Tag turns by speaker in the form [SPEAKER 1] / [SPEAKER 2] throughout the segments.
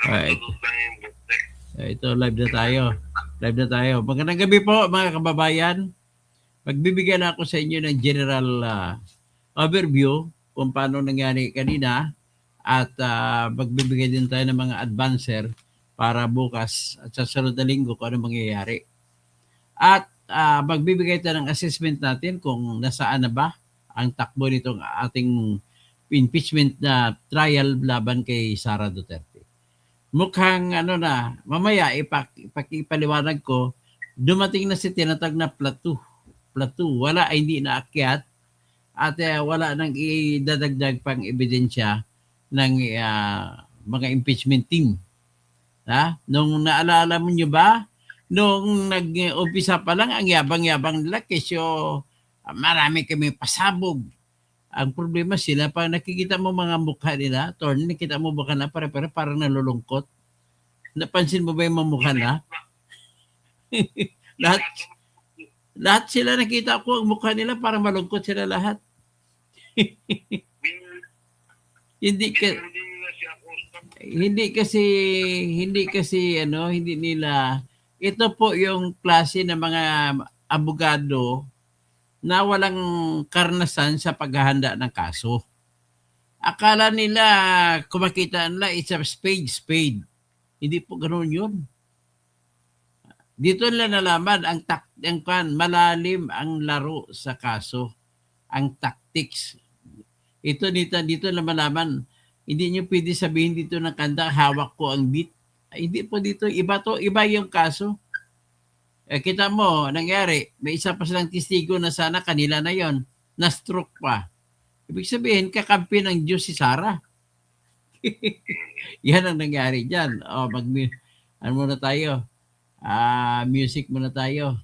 [SPEAKER 1] Ito, ito, live na tayo. Live na tayo. Magandang gabi po mga kababayan. Magbibigyan ako sa inyo ng general overview kung paano nangyari kanina at magbibigay din tayo ng mga advancer para bukas at sa sunod na linggo kung ano mangyayari. At magbibigay tayo ng assessment natin kung nasaan na ba ang takbo nitong ating impeachment na trial laban kay Sara Duterte. Mukhang mamaya ipaliwanag ko, dumating na si tinatag na plateau. Wala, hindi na akyat at wala nang idadagdag pang ebidensya ng mga impeachment team. Nung naalala mo nyo ba, nung nag-umpisa pa lang, ang yabang-yabang nila kesyo marami kami pasabog. Ang problema sila, pag nakikita mo mga mukha nila, Torn, nakita mo mukha na pare-pare parang nalulungkot. Napansin mo ba yung mga mukha na? lahat sila nakita ko, ang mukha nila parang malungkot sila lahat. hindi nila, ito po yung klase ng mga abogado na walang karanasan sa paghahanda ng kaso. Akala nila, kumakita nila, it's a spade. Hindi po ganoon yun. Dito nila nalaman ang malalim ang laro sa kaso, ang tactics. Dito na malaman, hindi nyo pwede sabihin dito ng kanta, hawak ko ang beat. Hindi po dito, iba yung kaso. Kita mo, nangyari, may isa pa silang testigo na sana kanila na yon, na-stroke pa. Ibig sabihin, kakampi ng Diyos si Sara. Yan ang nangyari dyan. Muna tayo. Music muna tayo.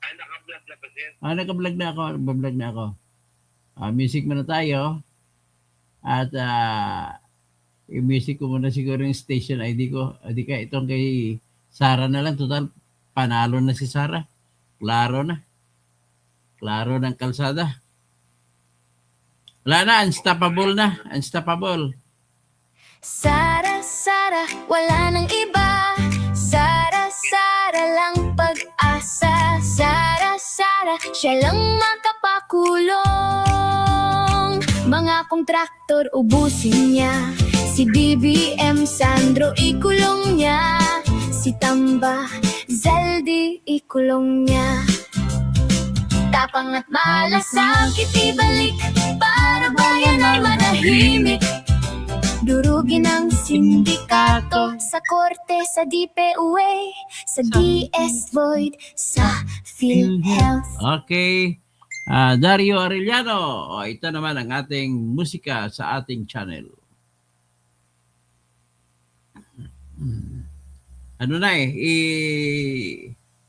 [SPEAKER 2] Naka-vlog na ba, sir?
[SPEAKER 1] Naka-vlog na ako. Music muna tayo. At i-music ko muna siguro yung station ID ko. Di ka itong kay Sara na lang. Total, panalo na si Sara. Klaro ng kalsada. Wala na, unstoppable.
[SPEAKER 3] Sara, wala nang iba. Sara, lang pag-asa. Sara, siya lang makapakulong. Mga kontraktor ubusin niya. Si BBM Sandro ikulong niya. Si Tamba Zaldi ikulong niya. Tapang at malasakit ibalik para bayan ay manahimik. Durugin ang sindikato sa korte, sa DPUA, sa DS Void, sa PhilHealth.
[SPEAKER 1] Okay. Dario Arellano. Ito naman ang ating musika sa ating channel.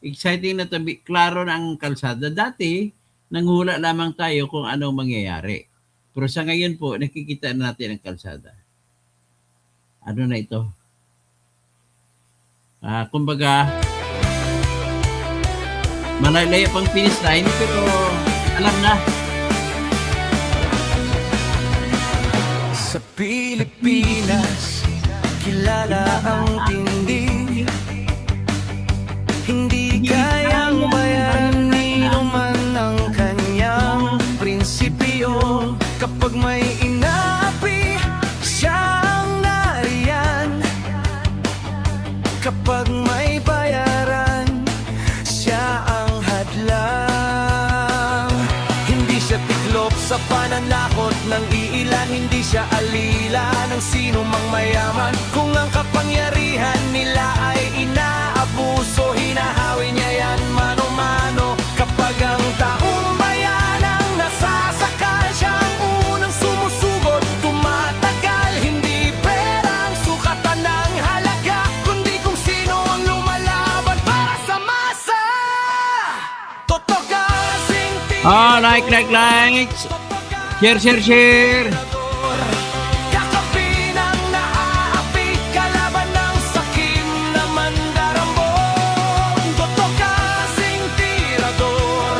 [SPEAKER 1] Exciting na tabi, klaro na ang kalsada. Dati, nanghula lamang tayo kung anong mangyayari. Pero sa ngayon po, nakikita natin ang kalsada. Ano na ito? Kumbaga, malayo pang finish line, pero alam na.
[SPEAKER 4] Sa Pilipinas, kilala ang tindi. Hindi kayang bayanin man ang kanyang prinsipyo. Kapag may inapi, siya ang nariyan. Kapag may bayaran, siya ang hadlang. Hindi siya tiklop sa pananakot ng iilan. Hindi siya alila ng sino mang mayaman. Kung ang kapangyarihan nila ay inaabuso, hinahawi niya yan mano-mano. Kapag ang taong bayan ang nasasakal, siya ang unang sumusugot, tumatagal. Hindi perang sukatan ng halaga, kundi kung sino ang lumalaban para sa masa. Totoo kasing
[SPEAKER 1] Like. Share.
[SPEAKER 4] Kakapi ng naaapi, kalaban ng sakim na mandarambong. Totoo kasing tirador,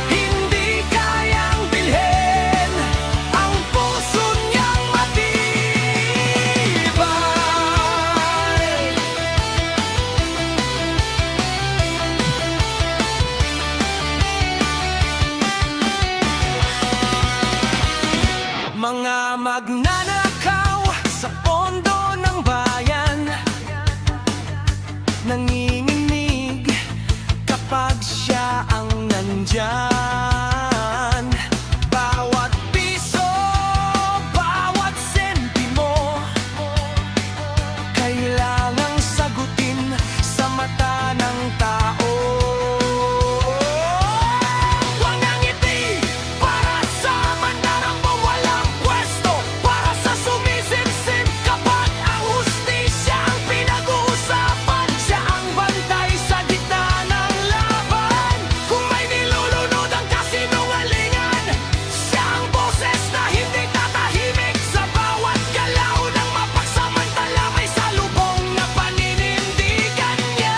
[SPEAKER 4] hindi kayang bilhin dyan. Bawat piso, bawat sentimo, kailangang sagutin sa mata ng tao. Mga ngiti para sa mandarang walang pwesto, para sa sumisimsim kapag ang hustisya ang pinag-uusapan. Siya ang bantay sa gitna ng laban. Kung may nilulunod ang kasinungalingan, siya ang boses na hindi tatahimik. Sa bawat galaw ng mapagsamantala may salubong na paninindigan niya.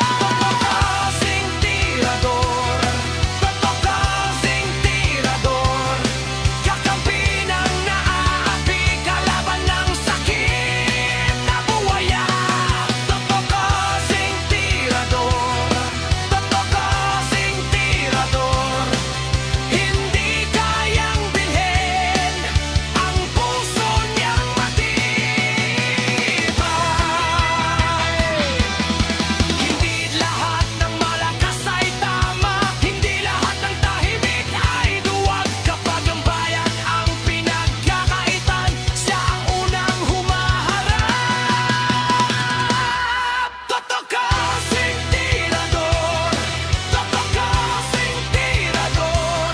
[SPEAKER 4] Kasing tirador, kasing tirador, kakampi ng naaapi, kalaban ng sakit na buwaya. Kasing tirador, kasing tirador, hindi kayang bilhin ang puso niyang matibay. Hindi lahat ng malakas ay tama, hindi lahat ng tahimik ay duwag. Kapag ang bayan ang pinagkakaitan, siya ang unang humaharap. Kasing tirador, kasing tirador,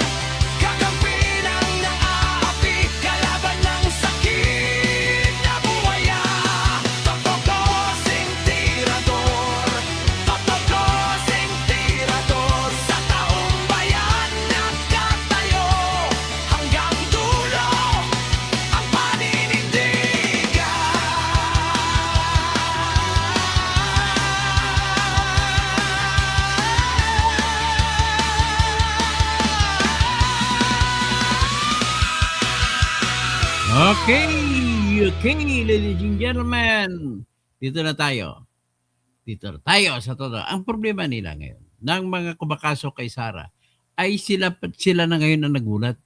[SPEAKER 4] kakampi ng naaapi, kalaban ng sakit na buwaya. Kasing tirador, kasing tirador, sa taong bayan nagkatayo, hanggang dulo ang
[SPEAKER 1] Okay, okay, ladies and gentlemen. Dito na tayo. Dito na tayo sa todo. Ang problema nila ngayon, ng mga kumakaso kay Sara, ay sila na ngayon ang nagulat.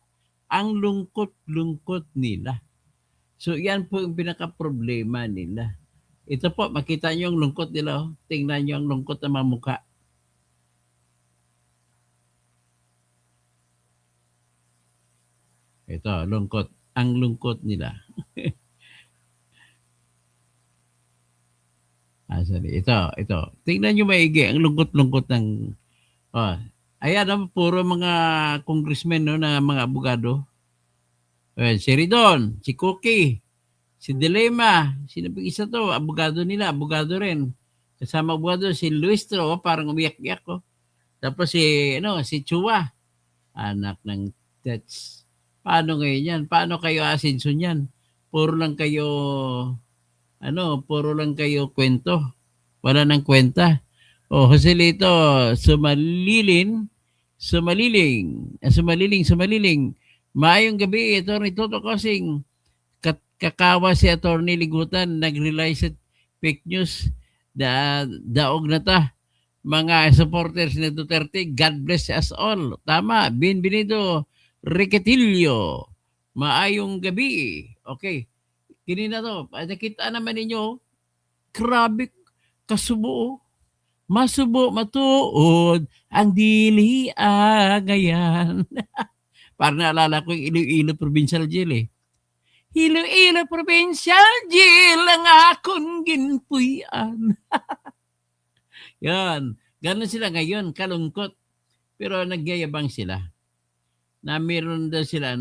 [SPEAKER 1] Ang lungkot-lungkot nila. So, yan po yung pinaka-problema nila. Ito po, makita nyo yung lungkot nila. Oh. Tingnan nyo ang lungkot ng mga mukha. Ito, lungkot. Ang lungkot nila. Ito. Tingnan nyo maigi. Ang lungkot-lungkot ng... Oh. Ayan, puro mga congressmen, no, na mga abogado. Si Ridon, si Cookie, si Dilema, sino pa isa to? Abogado nila, abogado rin. Kasama abogado si Luistro, parang umiyak-iyak ko. Tapos si Chua, anak ng Tats. Paano ngayon yan? Paano kayo asinson yan? Puro lang kayo kwento. Wala nang kwenta. Joselito, sumaliling. Maayong gabi, Atty. Toto Kosing. Kakawa si Atty. Ligutan, nag-realize at fake news. Daog na ta. Mga supporters ni Duterte, God bless us all. Tama, Bienvenido Riquetillo. Maayong gabi. Okay. Kinina to. Nakita naman ninyo, grabe kasubo. Masubo, matuod, ang dili agayan. Parang naalala ko yung Iloilo Provincial Jail eh. Iloilo Provincial Jail ang akong ginpuyan. Yan. Ganon sila ngayon, kalungkot. Pero nagyayabang sila. Na meron daw sila,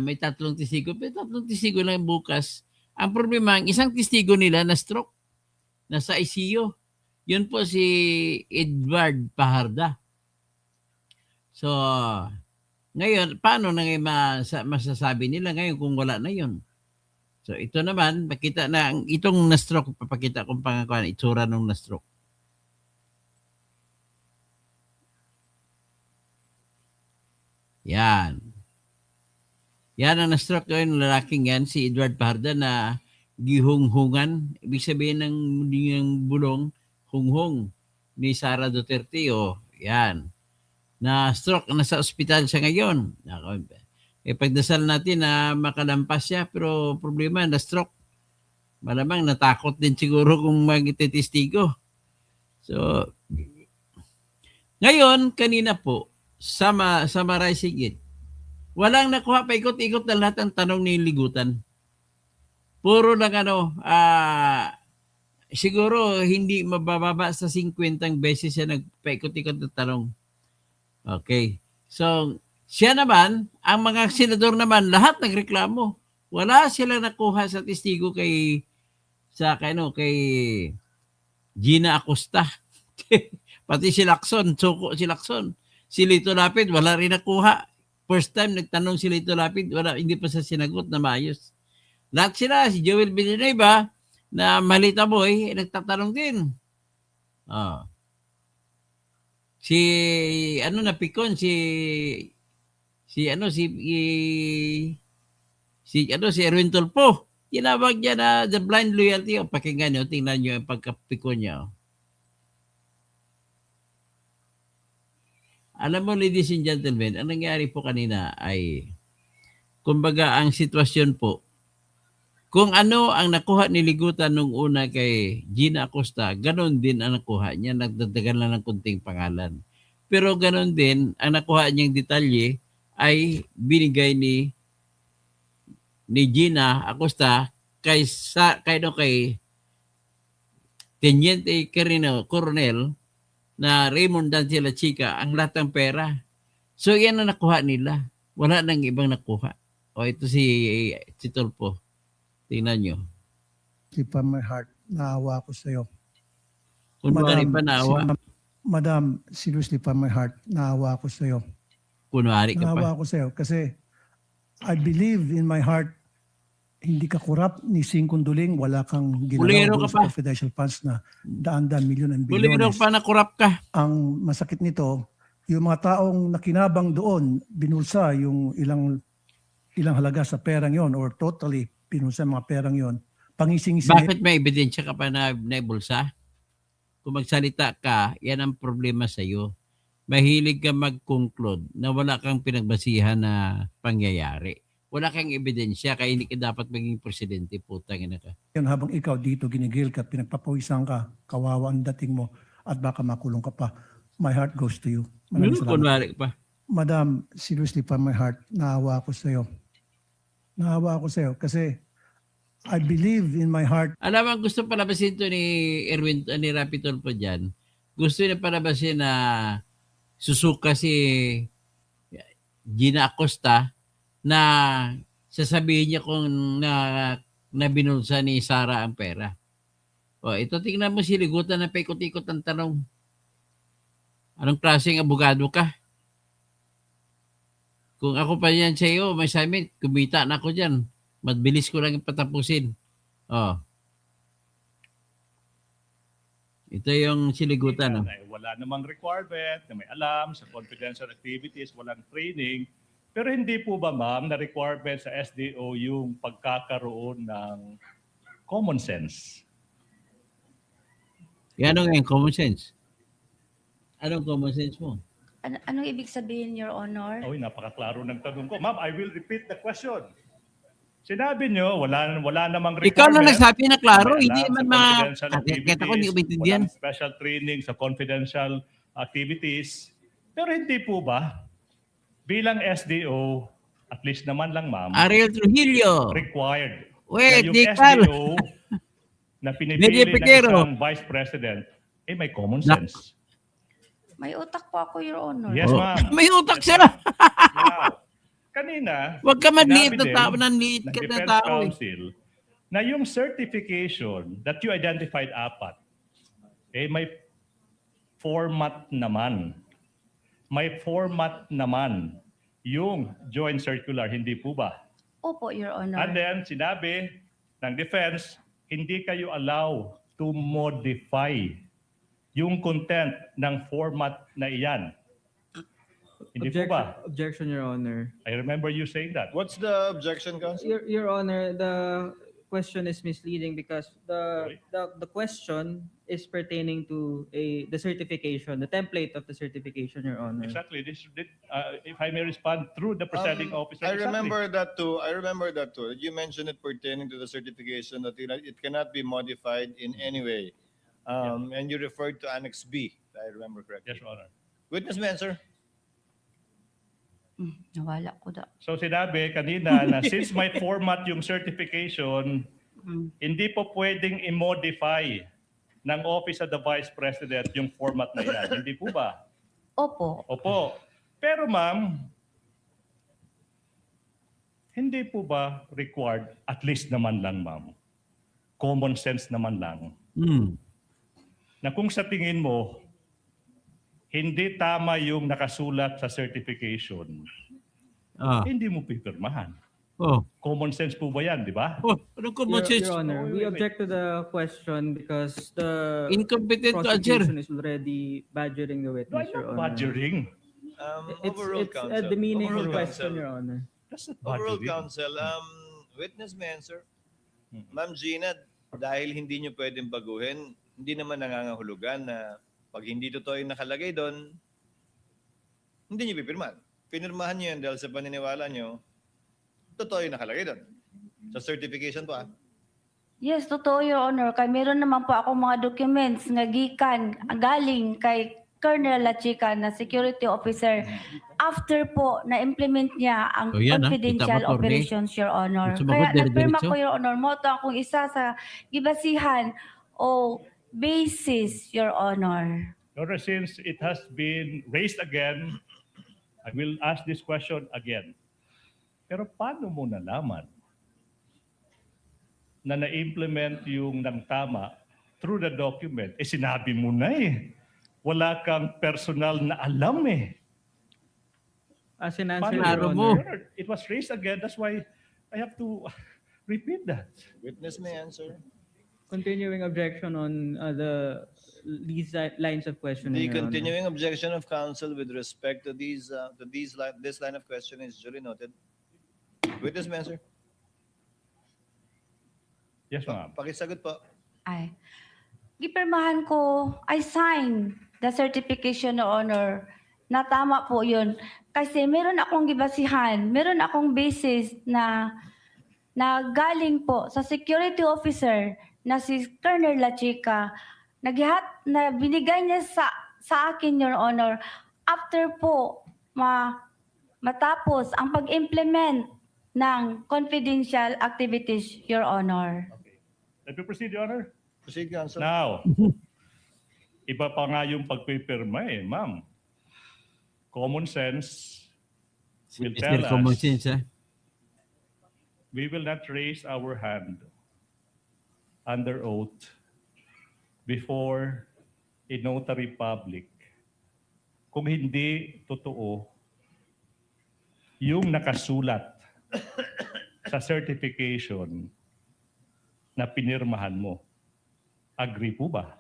[SPEAKER 1] may 3 testigo. Pero 3 testigo lang bukas. Ang problema, ang isang testigo nila na stroke. Nasa ICU. Yun po si Edward Paharda. So, ngayon, paano na masasabi nila ngayon kung wala na yun? So, ito naman, makita na, itong na-stroke, papakita kong pangakuan, itsura nung na-stroke. Yan. Yan ang na-stroke ngayon, lalaking yan, si Edward Paharda na gihunghungan. Ibig sabihin ng bulong, hunghong ni Sara Duterte. Yan. Na-stroke, nasa ospital siya ngayon. Pagdasal natin na makalampas siya, pero problema, na-stroke. Malamang natakot din siguro kung magtitestigo. So, ngayon, kanina po, summarizing it, walang nakuha, paikot-ikot na lahat ang tanong ni Ligutan. Puro lang siguro hindi mabababa sa 50 beses siya nagpaikot-ikot na tanong. Okay. So, siya naman, ang mga senador naman, lahat nagreklamo. Wala sila nakuha sa testigo kay Gina Acosta. Pati si Lacson, suko si Lacson. Si Lito Lapid, wala rin nakuha. First time nagtanong si Lito Lapid, hindi pa sa sinagot na maayos. Lahat sila, si Joel Villanueva, na malita boy, nagtatanong din. Si Erwin Tulfo. Tinawag niya na the blind loyalty. Pakinggan niyo, tingnan niyo yung pagkapikon niya. Alam mo, ladies and gentlemen, ang nangyari po kanina ay, kumbaga, ang sitwasyon po, kung ano ang nakuha ni Ligutan nung una kay Gina Acosta, ganon din ang nakuha niya. Nagdagdagan lang ng kunting pangalan. Pero ganon din, ang nakuha niyang detalye ay binigay ni Gina Acosta kay Teniente Coronel na Raymond Dancila Chica ang lahat ng pera. So yan ang nakuha nila. Wala nang ibang nakuha. O ito si Tulfo. Tingnan nyo.
[SPEAKER 5] From my heart, naawa ko sa iyo.
[SPEAKER 1] Kunwari pa naawa.
[SPEAKER 5] Madam, seriously from my heart, naawa ko sa iyo.
[SPEAKER 1] Kunwari ka pa.
[SPEAKER 5] Naawa ko sa iyo kasi I believe in my heart, hindi ka korap ni Singkong Duling, wala kang
[SPEAKER 1] Bulero
[SPEAKER 5] ginagawa
[SPEAKER 1] ka pa.
[SPEAKER 5] sa confidential funds na daan-daan, milyon and
[SPEAKER 1] Bulero
[SPEAKER 5] bilyones.
[SPEAKER 1] pa na kurap ka.
[SPEAKER 5] Ang masakit nito, yung mga taong nakinabang doon, binulsa yung ilang halaga sa perang yon or totally pinulsa mga perang yon. Pangising-ising.
[SPEAKER 1] Bakit may ebidensya ka pa na naibulsa? Kung magsalita ka, yan ang problema sa iyo. Mahilig ka mag-conclude na wala kang pinagbasihan na pangyayari. Wala kang ebidensya, kaya hindi ka dapat maging presidente. Putang ina ka.
[SPEAKER 5] Yan habang ikaw dito ginigil ka, pinagpapawisan ka, kawawa ang dating mo at baka makulong ka pa. My heart goes to you. Maraming salamat.
[SPEAKER 1] Kunwari pa.
[SPEAKER 5] Madam, seriously from my heart, naawa ako sa iyo. Naawa ako sa iyo kasi I believe in my heart.
[SPEAKER 1] Alam mo, gusto palabasin to ni ni Rapi Tulfo dyan. Gusto niya palabasin na susuka si Gina Acosta na sasabihin niya kung na binulsa ni Sara ang pera. O, ito tingnan mo si Ligutan na paikot-ikot ang tanong. Anong klaseng abogado ka? Kung ako pa yan sa iyo, may assignment, kumita na ako dyan. Mabilis ko lang patapusin. Oh. Ito yung siligutan.
[SPEAKER 6] Wala namang requirement na may alam sa confidential activities, walang training. Pero hindi po ba, ma'am, na requirement sa SDO yung pagkakaroon ng common sense?
[SPEAKER 1] Yan ang common sense. Anong common sense mo?
[SPEAKER 7] Anong ibig sabihin, Your Honor?
[SPEAKER 6] Oy, napakaklaro ng tanong ko. Ma'am, I will repeat the question. Sinabi nyo, wala namang requirement.
[SPEAKER 1] Ikaw na nagsabi na klaro,
[SPEAKER 6] May
[SPEAKER 1] hindi
[SPEAKER 6] alam
[SPEAKER 1] man
[SPEAKER 6] sa confidential
[SPEAKER 1] Kita ko, hindi ko maintindihan.
[SPEAKER 6] walang special training sa confidential activities. Pero hindi po ba, bilang SDO, at least naman lang, ma'am,
[SPEAKER 1] Ariel Trujillo.
[SPEAKER 6] required
[SPEAKER 1] Wait,
[SPEAKER 6] na yung
[SPEAKER 1] Dikal.
[SPEAKER 6] SDO na pinipili
[SPEAKER 1] Media
[SPEAKER 6] ng
[SPEAKER 1] Piquero.
[SPEAKER 6] isang vice president, may common sense.
[SPEAKER 7] May utak po ako, Your Honor.
[SPEAKER 6] Yes,
[SPEAKER 1] Oh.
[SPEAKER 6] ma'am.
[SPEAKER 1] May utak siya.
[SPEAKER 6] Now, kanina,
[SPEAKER 1] Huwag ka manliit
[SPEAKER 6] sinabi
[SPEAKER 1] na tao,
[SPEAKER 6] din
[SPEAKER 1] nanliit
[SPEAKER 6] ng
[SPEAKER 1] ka na
[SPEAKER 6] Defense
[SPEAKER 1] tao. Eh.
[SPEAKER 6] Council na yung certification that you identified apat, may format naman. May format naman yung joint circular, hindi po ba?
[SPEAKER 7] Opo, Your Honor.
[SPEAKER 6] And then, sinabi ng defense, hindi kayo allow to modify yung content ng format na iyan. Hindi po ba?
[SPEAKER 8] Objection, Your Honor.
[SPEAKER 6] I remember you saying that.
[SPEAKER 2] What's the objection, Counsel?
[SPEAKER 8] Your Honor, the question is misleading because the question is pertaining to the certification, the template of the certification, Your Honor.
[SPEAKER 6] Exactly. If I may respond through the presiding officer.
[SPEAKER 2] I
[SPEAKER 6] exactly.
[SPEAKER 2] remember that too. You mentioned it pertaining to the certification that it cannot be modified in any way. And you referred to Annex B, if I remember correctly.
[SPEAKER 6] Yes, Your Honor.
[SPEAKER 2] Witness may answer.
[SPEAKER 7] Nawala ko da.
[SPEAKER 6] So sinabi kanina na since may format yung certification, hindi po pwedeng i-modify ng Office of the Vice President yung format na yan. Hindi po ba?
[SPEAKER 7] Opo.
[SPEAKER 6] Opo. Pero ma'am, hindi po ba required, at least naman lang ma'am, common sense naman lang, na kung sa tingin mo, hindi tama yung nakasulat sa certification, hindi mo pipirmahan.
[SPEAKER 1] Oh.
[SPEAKER 6] Common sense po ba yan, di ba?
[SPEAKER 1] Oh, anong common sense?
[SPEAKER 8] Your Honor,
[SPEAKER 6] Oh,
[SPEAKER 8] we
[SPEAKER 6] wait.
[SPEAKER 8] object to the question because the
[SPEAKER 1] Incompetent to answer.
[SPEAKER 8] prosecution is already badgering the
[SPEAKER 6] No,
[SPEAKER 8] witness,
[SPEAKER 6] I'm
[SPEAKER 8] Your
[SPEAKER 6] not
[SPEAKER 8] Honor.
[SPEAKER 6] badgering.
[SPEAKER 2] Overruled,
[SPEAKER 8] It's
[SPEAKER 2] counsel.
[SPEAKER 8] a demeaning
[SPEAKER 2] Overruled,
[SPEAKER 8] question,
[SPEAKER 2] counsel.
[SPEAKER 8] Your Honor.
[SPEAKER 6] That's not
[SPEAKER 2] Overruled,
[SPEAKER 6] badgering.
[SPEAKER 2] counsel. Witness may answer. Ma'am Gina, dahil hindi nyo pwedeng baguhin, hindi naman nangangahulugan na pag hindi totoo yung nakalagay doon, hindi nyo pipirmahan. Pinirmahan nyo yan dahil sa paniniwala nyo, totoo yung nakalagay doon. Sa certification po
[SPEAKER 7] Yes, totoo, Your Honor. Kaya meron naman po akong mga documents nga gikan, galing kay Colonel La Chica na security officer after po na-implement niya ang
[SPEAKER 1] O yan,
[SPEAKER 7] confidential
[SPEAKER 1] kita mo, Torne.
[SPEAKER 7] operations, Your Honor.
[SPEAKER 1] Sumagot,
[SPEAKER 7] Kaya nagpirma
[SPEAKER 1] dire-diretso.
[SPEAKER 7] ko, Your Honor, mo ito akong isa sa gibasihan o basis, Your Honor.
[SPEAKER 6] Your Honor, since it has been raised again, I will ask this question again. Pero paano mo nalaman na na-implement yung ng tama through the document? Sinabi mo na eh. Wala kang personal na alam eh.
[SPEAKER 8] As an answer,
[SPEAKER 6] Paano,
[SPEAKER 8] Your
[SPEAKER 1] Klaro
[SPEAKER 6] Your
[SPEAKER 1] mo.
[SPEAKER 8] Honor,
[SPEAKER 6] Honor? It was raised again. That's why I have to repeat that.
[SPEAKER 2] Witness may answer.
[SPEAKER 8] continuing objection on these lines of questioning,
[SPEAKER 2] The
[SPEAKER 8] Your Honor.
[SPEAKER 2] continuing objection of counsel with respect to this line of questioning is duly noted. Witness may answer.
[SPEAKER 6] Yes, ma'am.
[SPEAKER 2] Pakisagot po.
[SPEAKER 7] Ay. Gipirmahan ko, I sign the certification, Your Honor, na tama po yun. Kasi meron akong gibasihan, meron akong basis na galing po sa security officer na si Colonel La Chica, na binigay niya sa akin, Your Honor, after po matapos ang pag-implement ng confidential activities, Your Honor.
[SPEAKER 6] Let me proceed, Your Honor.
[SPEAKER 2] Proceed, counsel.
[SPEAKER 6] Now, iba pa nga yung pagpipirma eh, ma'am. Common sense will tell
[SPEAKER 1] Mr. Common
[SPEAKER 6] us
[SPEAKER 1] sense,
[SPEAKER 6] we will not raise our hand under oath before a notary public kung hindi totoo yung nakasulat sa certification na pinirmahan mo. Agree po ba?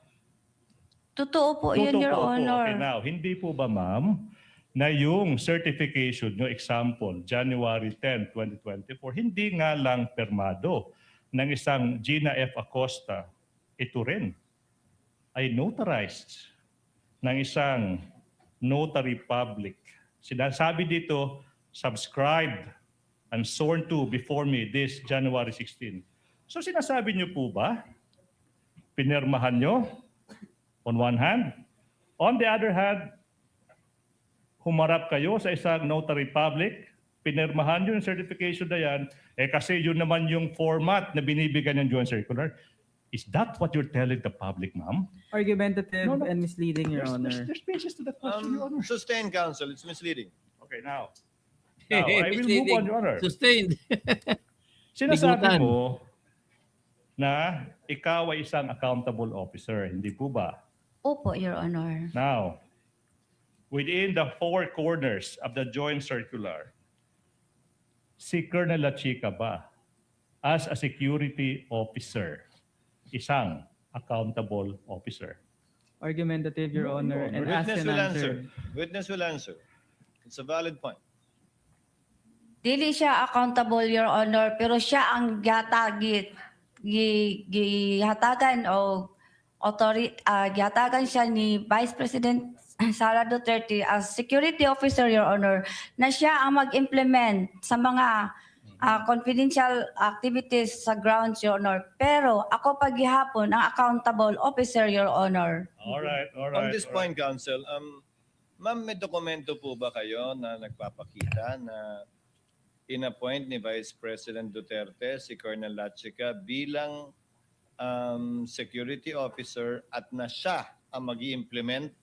[SPEAKER 7] Totoo po yun,
[SPEAKER 6] Totoo
[SPEAKER 7] Your
[SPEAKER 6] po.
[SPEAKER 7] Honor.
[SPEAKER 6] Okay, now, hindi po ba, ma'am, na yung certification nyo, example, January 10, 2024, hindi nga lang permado ng isang Gina F. Acosta, ito rin ay notarized ng isang notary public. Sinasabi dito, subscribed and sworn to before me this January 16. So sinasabi nyo po ba, pinirmahan nyo on one hand, on the other hand, humarap kayo sa isang notary public, pinirmahan nyo yung certification na yan, kasi yun naman yung format na binibigyan ng joint circular. Is that what you're telling the public, ma'am?
[SPEAKER 8] Argumentative
[SPEAKER 6] No, no.
[SPEAKER 8] and misleading, Your Honor.
[SPEAKER 6] There's basis to that question, Your Honor.
[SPEAKER 2] Sustain, counsel. It's misleading.
[SPEAKER 6] Okay, now I will move on, Your Honor.
[SPEAKER 1] Sustained.
[SPEAKER 6] Sinasabi
[SPEAKER 1] Bigutan.
[SPEAKER 6] mo na ikaw ay isang accountable officer, hindi po ba?
[SPEAKER 7] Opo, Your Honor.
[SPEAKER 6] Now, within the four corners of the joint circular, si Colonel La Chica ba, as a security officer, isang accountable officer?
[SPEAKER 8] Argumentative, Your Honor, and ask
[SPEAKER 2] Witness
[SPEAKER 8] and
[SPEAKER 2] will
[SPEAKER 8] answer.
[SPEAKER 2] answer. Witness will answer. It's a valid point.
[SPEAKER 7] Dili siya accountable, Your Honor, pero siya ang gihatagan o gihatagan siya ni Vice President Sara Duterte as security officer, Your Honor, na siya ang mag-implement sa mga confidential activities sa grounds, Your Honor. Pero ako paghihapon ang accountable officer, Your Honor.
[SPEAKER 6] All right.
[SPEAKER 2] On this point, counsel, Ma'am, may dokumento po ba kayo na nagpapakita na in-appoint ni Vice President Duterte si Colonel Lachica bilang security officer at na siya ang mag-i-implement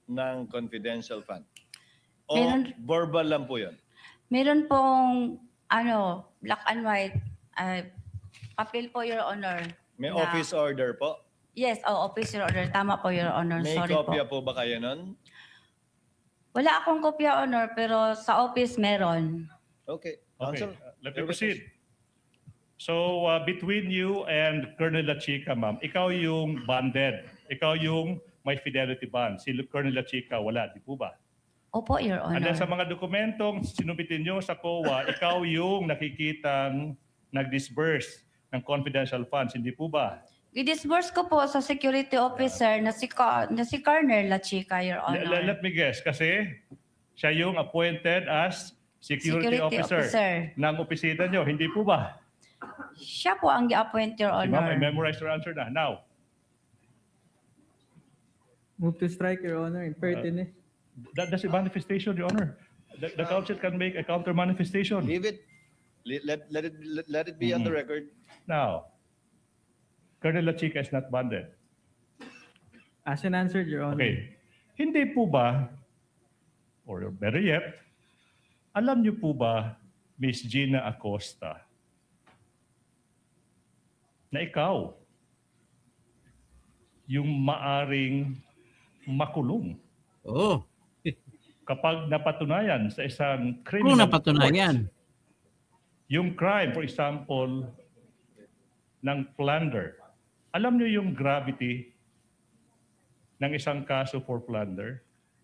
[SPEAKER 2] ng confidential fund? O
[SPEAKER 7] Meron-
[SPEAKER 2] verbal lang po yun?
[SPEAKER 7] Meron pong black and white papel po, Your Honor.
[SPEAKER 2] May
[SPEAKER 7] na-
[SPEAKER 2] office order po?
[SPEAKER 7] Yes, office, Your Honor. Tama po, Your Honor.
[SPEAKER 2] May
[SPEAKER 7] Sorry
[SPEAKER 2] kopya
[SPEAKER 7] po.
[SPEAKER 2] po ba kayo nun?
[SPEAKER 7] Wala akong kopya, Honor, pero sa office meron.
[SPEAKER 2] Okay.
[SPEAKER 6] Okay,
[SPEAKER 2] Counsel,
[SPEAKER 6] let me
[SPEAKER 2] your
[SPEAKER 6] proceed.
[SPEAKER 2] witness.
[SPEAKER 6] So, between you and Colonel Lachica, ma'am, ikaw yung bonded. Ikaw yung may fidelity bond. Si Colonel Lachica, wala. Di po ba?
[SPEAKER 7] Opo, Your
[SPEAKER 6] And
[SPEAKER 7] Honor.
[SPEAKER 6] then sa mga dokumentong sinubitin nyo sa COA, ikaw yung nakikitang nag-disburse ng confidential funds. Hindi po ba?
[SPEAKER 7] I-disburse ko po sa security officer na si Colonel Lachica, Your Honor.
[SPEAKER 6] Let me guess, kasi siya yung appointed as security officer ng opisina nyo. Hindi po ba?
[SPEAKER 7] Siya po ang i-appoint, Your
[SPEAKER 6] Si ma'am, I
[SPEAKER 7] Honor.
[SPEAKER 6] memorized your answer na. Now,
[SPEAKER 8] Move to strike, Your Honor. Impertinent.
[SPEAKER 6] that's a manifestation, Your Honor. The council can make a counter manifestation.
[SPEAKER 2] Leave it. Let it be on the record.
[SPEAKER 6] Now, Colonel Lachica is not bonded.
[SPEAKER 8] As an answered, Your Honor.
[SPEAKER 6] Okay. Hindi po ba, or better yet, alam niyo po ba, Miss Gina Acosta, na ikaw yung maaring makulong
[SPEAKER 1] Oo.
[SPEAKER 6] kapag napatunayan sa isang
[SPEAKER 1] Kung
[SPEAKER 6] criminal
[SPEAKER 1] napatunayan.
[SPEAKER 6] court, yung crime, for example, ng plunder. Alam niyo yung gravity ng isang kaso for plunder?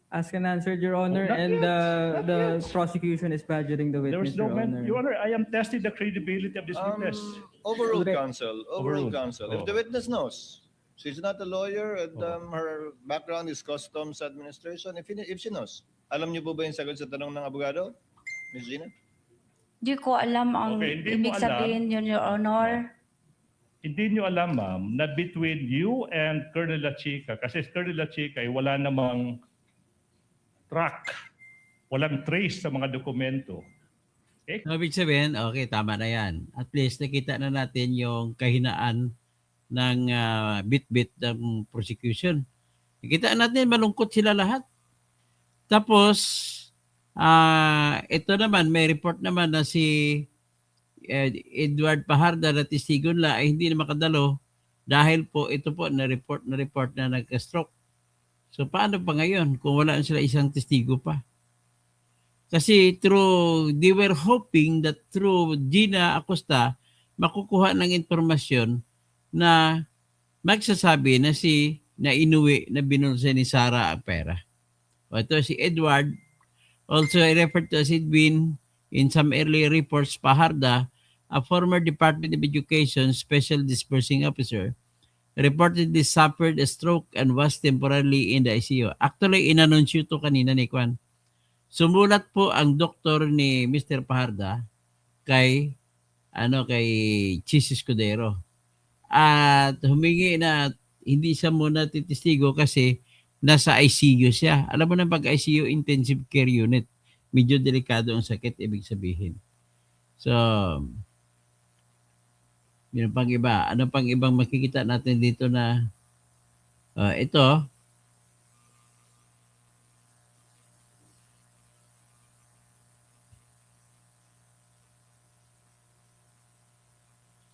[SPEAKER 8] As an answered, Your Honor,
[SPEAKER 6] not
[SPEAKER 8] and
[SPEAKER 6] yet.
[SPEAKER 8] the prosecution is badgering the
[SPEAKER 6] There
[SPEAKER 8] witness,
[SPEAKER 6] was no
[SPEAKER 8] Your Honor.
[SPEAKER 6] Your Honor, I am testing the credibility of this witness.
[SPEAKER 2] Overruled,
[SPEAKER 8] Correct.
[SPEAKER 2] counsel. Overruled,
[SPEAKER 6] Overruled.
[SPEAKER 2] counsel. If
[SPEAKER 6] Oh.
[SPEAKER 2] the witness knows, she's not a lawyer and
[SPEAKER 6] Oh.
[SPEAKER 2] her background is customs administration. If she knows, alam niyo po ba yung sagot sa tanong ng abogado, Ms. Gina?
[SPEAKER 7] Di ko alam ang
[SPEAKER 6] Okay, hindi mo
[SPEAKER 7] ibig
[SPEAKER 6] alam.
[SPEAKER 7] sabihin yun, Your Honor.
[SPEAKER 6] Hindi nyo alam, ma'am, na between you and Colonel Lachica, kasi Colonel Lachica ay wala namang track, walang trace sa mga dokumento.
[SPEAKER 1] So, ibig sabihin, okay, tama na yan. At least nakita na natin yung kahinaan ng bit-bit ng prosecution. Nakita natin, malungkot sila lahat. Tapos, ito naman, may report naman na si Edward Paharda na testigo nila ay hindi na makadalo dahil po ito po na report na nagka-stroke. So paano pa ngayon kung wala sila isang testigo pa? Kasi they were hoping that through Gina Acosta makukuha ng informasyon na magsasabi na inuwi na binulsa ni Sara ang pera. O ito si Edward, also referred to as Edwin in some early reports, Paharda, a former Department of Education Special Disbursing Officer, reportedly suffered a stroke and was temporarily in the ICU. Actually, inanunsyo to kanina ni Kwan. Sumulat po ang doktor ni Mr. Paharda kay Chis Escudero. At humingi na hindi siya muna titistigo kasi nasa ICU siya. Alam mo na pag ICU, intensive care unit, medyo delikado ang sakit, ibig sabihin. So, yun pang iba. Ano pang ibang makikita natin dito na ito,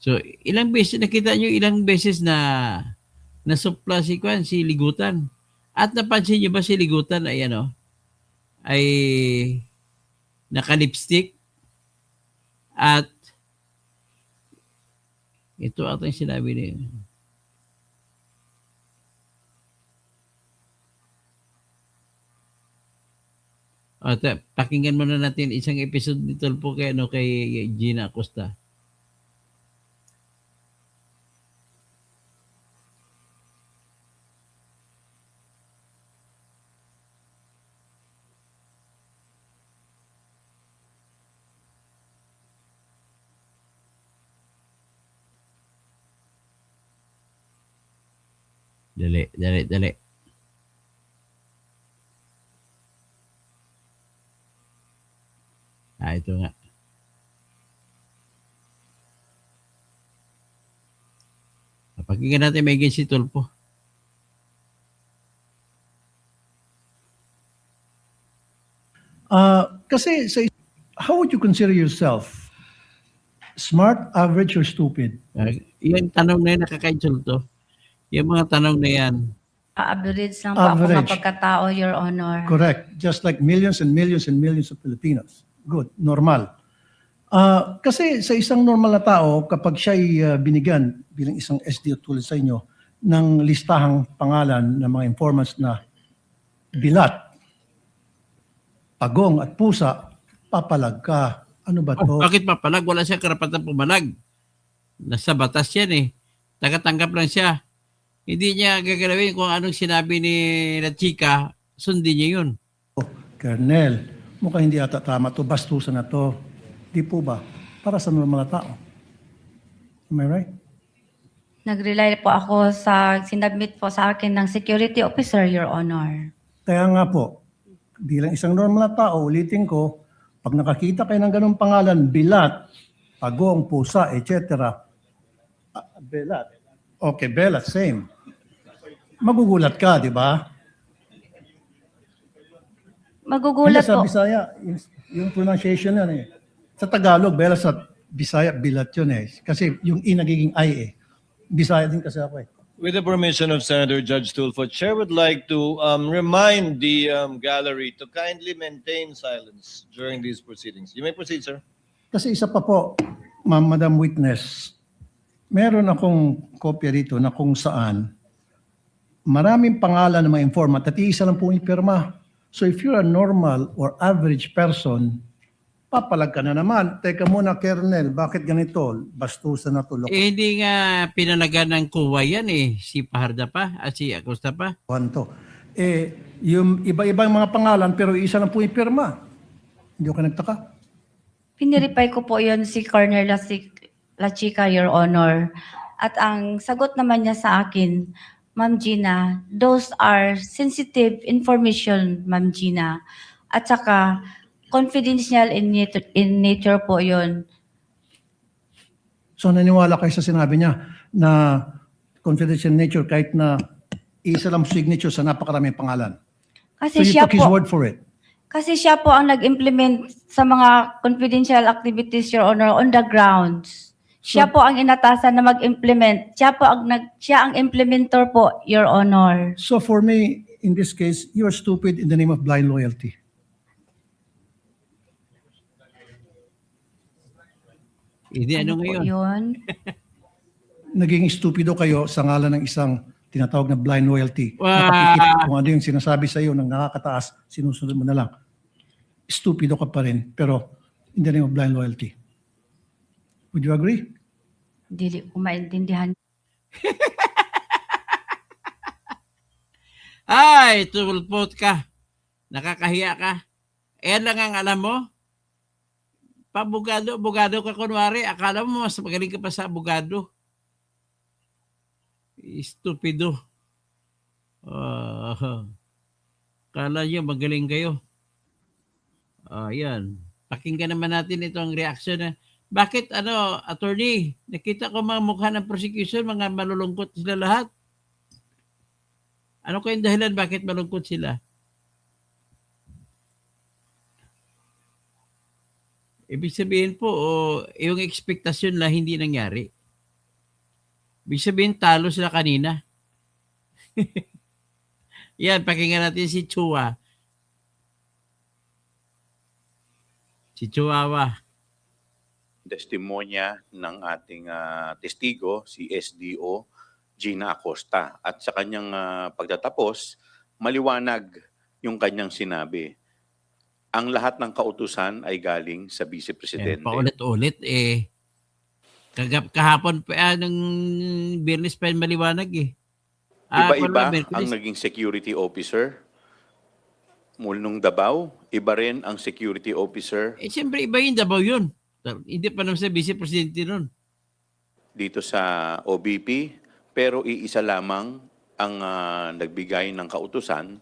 [SPEAKER 1] so, ilang beses, nakita nyo ilang beses na nasupla si Kwan, si Ligutan. At napansin nyo ba si Ligutan ay ay naka-lipstick at ito ata yung sinabi niya. Pakinggan muna natin isang episode nito po kay Gina Acosta. Dali. Ito nga. Pakinggan natin may si Tulfo.
[SPEAKER 5] Kasi how would you consider yourself? Smart, average, or stupid?
[SPEAKER 1] Yung tanong na yun, nakaka-insulto. Yung mga tanong na yan,
[SPEAKER 7] Average lang po ako
[SPEAKER 5] Average.
[SPEAKER 7] nga pagkatao, Your Honor.
[SPEAKER 5] Correct. Just like millions and millions and millions of Filipinos. Good. Normal. Kasi sa isang normal na tao, kapag siya'y binigyan bilang isang SDO tulad sa inyo ng listahang pangalan ng mga informants na bilat, pagong at pusa, papalag ka. Ano ba to?
[SPEAKER 1] bakit papalag? Wala siya karapatan pumalag. Nasa batas yan eh. Tagatanggap lang siya. Hindi niya gagalawin kung anong sinabi ni La Chica, sundin niya yun.
[SPEAKER 5] Colonel, mukhang hindi ata tama to. Bastusan na to. Di po ba? Para sa normal na tao. Am I right?
[SPEAKER 7] Nag-rely po ako sa sinabmit po sa akin ng security officer, Your Honor.
[SPEAKER 5] Kaya nga po, bilang isang normal na tao, ulitin ko, pag nakakita kayo ng ganung pangalan, bilat, pagong, pusa, etc. Belat. Okay, belat, same. Magugulat ka, di ba?
[SPEAKER 7] Magugulat
[SPEAKER 5] Hindi, sa
[SPEAKER 7] po.
[SPEAKER 5] Bisaya, yung pronunciation yan eh. Sa Tagalog, belat, sa Bisaya, bilat yun eh. Kasi yung I nagiging I eh. Bisaya din kasi ako eh.
[SPEAKER 2] With the permission of Senator Judge Tulfo, Chair would like to remind the gallery to kindly maintain silence during these proceedings. You may proceed, sir.
[SPEAKER 5] Kasi isa pa po, Madam Witness, meron akong kopya dito na kung saan maraming pangalan ng mga informant at iisa lang po yung pirma. So if you're a normal or average person, papalag ka na naman. Teka muna, Colonel, bakit ganito? Bastusan na tulok.
[SPEAKER 1] Hindi nga pinalagan ng kuwa yan eh. Si Paharda pa at si Acosta pa.
[SPEAKER 5] To. Yung iba-ibang mga pangalan pero isa lang po yung pirma. Hindi ko nagtaka.
[SPEAKER 7] Piniripay ko po yon si Colonel La Chica, Your Honor. At ang sagot naman niya sa akin, Ma'am Gina, those are sensitive information, Ma'am Gina. At saka, confidential in nature po yon.
[SPEAKER 5] So naniwala kayo sa sinabi niya na confidential nature kahit na isa lang signature sa napakaraming pangalan. So
[SPEAKER 7] Kasi
[SPEAKER 5] you
[SPEAKER 7] siya
[SPEAKER 5] took his
[SPEAKER 7] po,
[SPEAKER 5] word for it.
[SPEAKER 7] kasi siya po ang nag-implement sa mga confidential activities, Your Honor, on the grounds. Siya po ang inatasan na mag-implement. Siya ang implementor po, Your Honor.
[SPEAKER 5] So for me, in this case, you are stupid in the name of blind loyalty.
[SPEAKER 1] Hindi ano
[SPEAKER 7] Po
[SPEAKER 1] ngayon.
[SPEAKER 7] yun?
[SPEAKER 5] Naging stupido kayo sa ngalan ng isang tinatawag na blind loyalty.
[SPEAKER 1] Wow.
[SPEAKER 5] Napakikita kung ano yung sinasabi sa iyo ng nakakataas, sinusunod mo na lang. Stupido ka pa rin, pero in the name of blind loyalty. Would you agree?
[SPEAKER 7] Dili ko maintindihan.
[SPEAKER 1] Ay, tulpot ka. Nakakahiya ka. Yan lang ang alam mo. Pabugado ka kunwari. Akala mo mas magaling ka pa sa abogado. Stupido. Kala nyo magaling kayo. Yan. Pakinggan naman natin itong reaction na bakit attorney, nakita ko mga mukha ng prosecution, mga malulungkot sila lahat. Ano kayong dahilan bakit malungkot sila? Ibig sabihin po, yung ekspektasyon na hindi nangyari. Ibig sabihin, talo sila kanina. Yan, pakinggan natin si Chua. Si Chihuahua.
[SPEAKER 9] Testimonya ng ating testigo, si SDO Gina Acosta. At sa kanyang pagtatapos, maliwanag yung kanyang sinabi. Ang lahat ng kautusan ay galing sa Vice Presidente.
[SPEAKER 1] Paulit-ulit kahapon pa ng Biyernes pa maliwanag
[SPEAKER 9] Iba-iba ang naging security officer. Mulnong Davao, iba rin ang security officer
[SPEAKER 1] Siyempre iba yung Davao yun. Hindi pa naman sa Vice Presidente nun.
[SPEAKER 9] dito sa OBP, pero iisa lamang ang nagbigay ng kautusan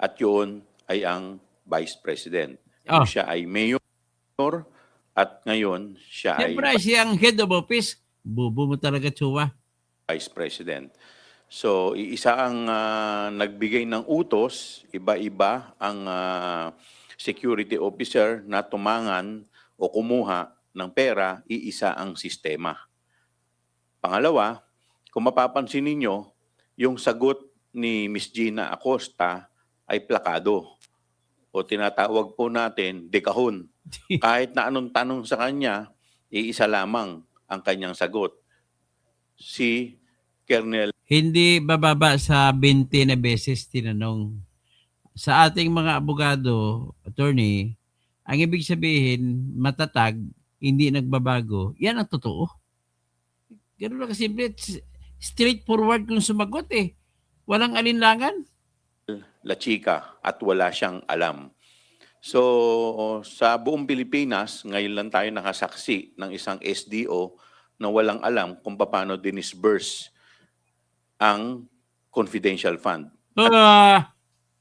[SPEAKER 9] at yun ay ang Vice President. Kung siya ay mayor at ngayon siya
[SPEAKER 1] Siyempre,
[SPEAKER 9] ay
[SPEAKER 1] siyang head of office. Bubo mo talaga, Chua.
[SPEAKER 9] Vice President. So, iisa ang nagbigay ng utos, iba-iba ang security officer na tumangan o kumuha ng pera, iisa ang sistema. Pangalawa, kung mapapansin ninyo, yung sagot ni Miss Gina Acosta ay plakado o tinatawag po natin dekahon. Kahit na anong tanong sa kanya, iisa lamang ang kanyang sagot. Si Colonel
[SPEAKER 1] Hindi bababa sa 20 na beses tinanong. Sa ating mga abogado, attorney, ang ibig sabihin, matatag, hindi nagbabago, yan ang totoo. Ganun lang kasimple. Straightforward kung sumagot eh. Walang alinlangan.
[SPEAKER 9] La Chica at wala siyang alam. So, sa buong Pilipinas, ngayon lang tayo nakasaksi ng isang SDO na walang alam kung paano dinisburse ang confidential fund.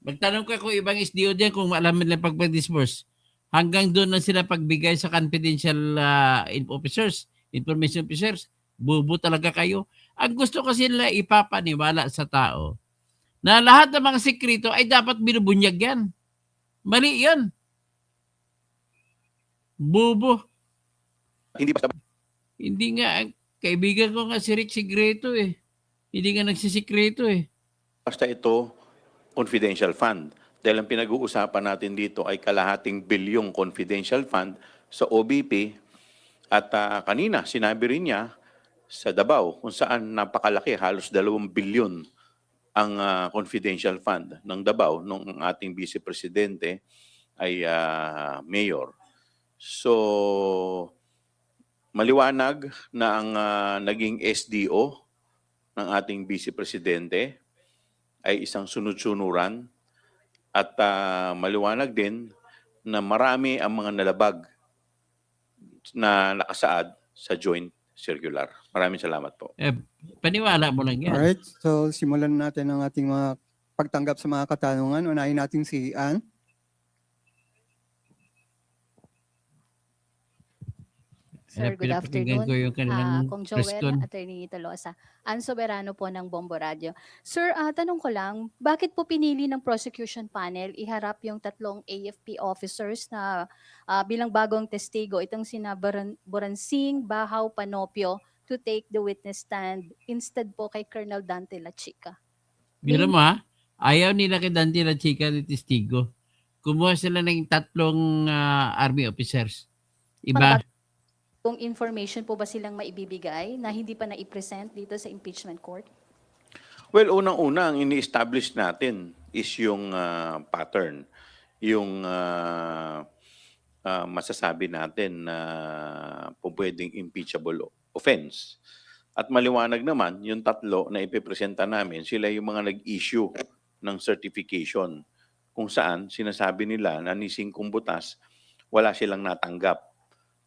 [SPEAKER 1] Magtanong ka kung ibang SDO dyan kung alam nila pag-disburse. Hanggang doon na sila pagbigay sa confidential officers, information officers. Bubo talaga kayo. Ang gusto kasi nila ipapaniwala sa tao na lahat ng mga sekreto ay dapat binubunyag yan. Mali yan. Bubo.
[SPEAKER 9] Hindi basta
[SPEAKER 1] Hindi nga, kaibigan ko nga si Rick Sigreto eh. Hindi nga nagsisikreto eh.
[SPEAKER 9] basta ito confidential fund. Dahil ang pinag-uusapan natin dito ay kalahating bilyong confidential fund sa OBP at kanina sinabi rin niya sa Davao kung saan napakalaki, halos 2 bilyon ang confidential fund ng Davao nung ating Vice Presidente ay mayor. So, maliwanag na ang naging SDO ng ating Vice Presidente ay isang sunod-sunuran at maliwanag din na marami ang mga nalabag na nakasaad sa joint circular. Maraming salamat po.
[SPEAKER 1] Paniwala mo lang yan.
[SPEAKER 10] Alright, so simulan natin ang ating mga pagtanggap sa mga katanungan. Unahin natin si Ann.
[SPEAKER 3] Sir, good
[SPEAKER 1] Pinapakinggan
[SPEAKER 3] afternoon.
[SPEAKER 1] ko yung kanilang
[SPEAKER 3] Kung
[SPEAKER 1] press
[SPEAKER 3] Joel,
[SPEAKER 1] con.
[SPEAKER 3] Attorney Tolosa. Ann Soberano po ng Bombo Radio. Sir, tanong ko lang, bakit po pinili ng prosecution panel iharap yung 3 AFP officers na bilang bagong testigo, itong sina Boransing, Bahaw, Panopio, to take the witness stand instead po kay Colonel Dante La Chica?
[SPEAKER 1] Biro mo ha, ayaw nila kay Dante La Chica ni testigo. Kumuha sila ng 3 army officers. Iba.
[SPEAKER 3] Kung information po ba silang maibibigay na hindi pa na-present dito sa impeachment court?
[SPEAKER 9] Well, unang-una, ang ini-establish natin is yung pattern. Yung masasabi natin na pwedeng impeachable offense. At maliwanag naman, yung 3 na ipipresenta namin, sila yung mga nag-issue ng certification kung saan sinasabi nila na ni Singkong Butas, wala silang natanggap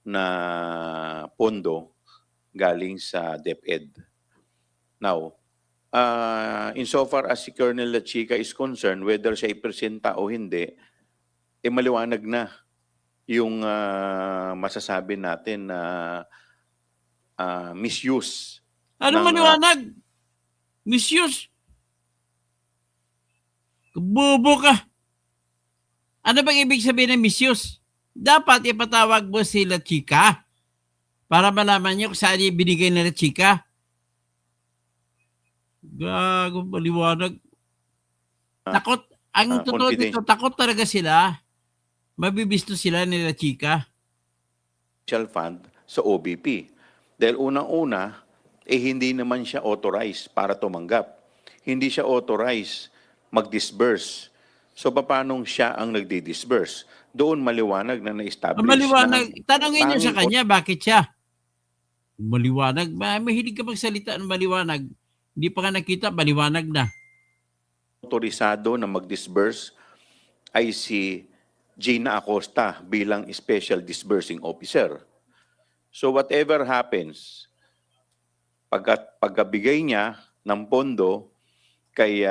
[SPEAKER 9] na pondo galing sa DepEd. Now, insofar as si Colonel La Chica is concerned, whether siya ipresenta o hindi, maliwanag na yung masasabi natin na misuse.
[SPEAKER 1] Ano maliwanag? Misuse. Bobo ka. Ano bang ibig sabihin ng misuse? Dapat ipatawag mo si La Chica para malaman niyo kung saan niya binigay na La Chica. Gago, maliwanag. Takot. Ang totoo dito, takot talaga sila. Mabibisto sila ni La Chica.
[SPEAKER 9] Fund sa OBP. Dahil unang-una, hindi naman siya authorized para tumanggap. Hindi siya authorized mag-disburse. So, paano siya ang nagdi-disburse? Doon maliwanag na na-establish.
[SPEAKER 1] Maliwanag. Tanongin niyo sa kanya, bakit siya? Maliwanag. Mahilig ka magsalita ng maliwanag. Hindi pa nga nakita, maliwanag na.
[SPEAKER 9] Autorisado na mag-disburse ay si Gina Acosta bilang Special Disbursing Officer. So whatever happens, pagkabigay niya ng pondo kay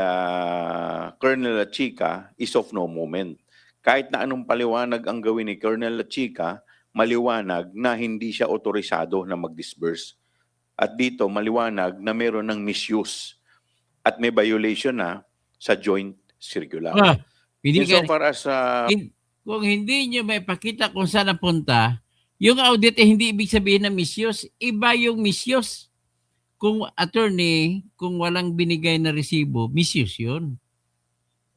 [SPEAKER 9] Colonel La Chica is of no moment. Kahit na anong paliwanag ang gawin ni Colonel La Chica, maliwanag na hindi siya otorisado na mag-disburse. At dito, maliwanag na meron ng misuse at may violation na sa joint circular.
[SPEAKER 1] Hindi ka,
[SPEAKER 9] Insofar as
[SPEAKER 1] kung hindi nyo may pakita kung saan napunta, yung audit hindi ibig sabihin na misuse. Iba yung misuse. Kung attorney, kung walang binigay na resibo, misuse yun.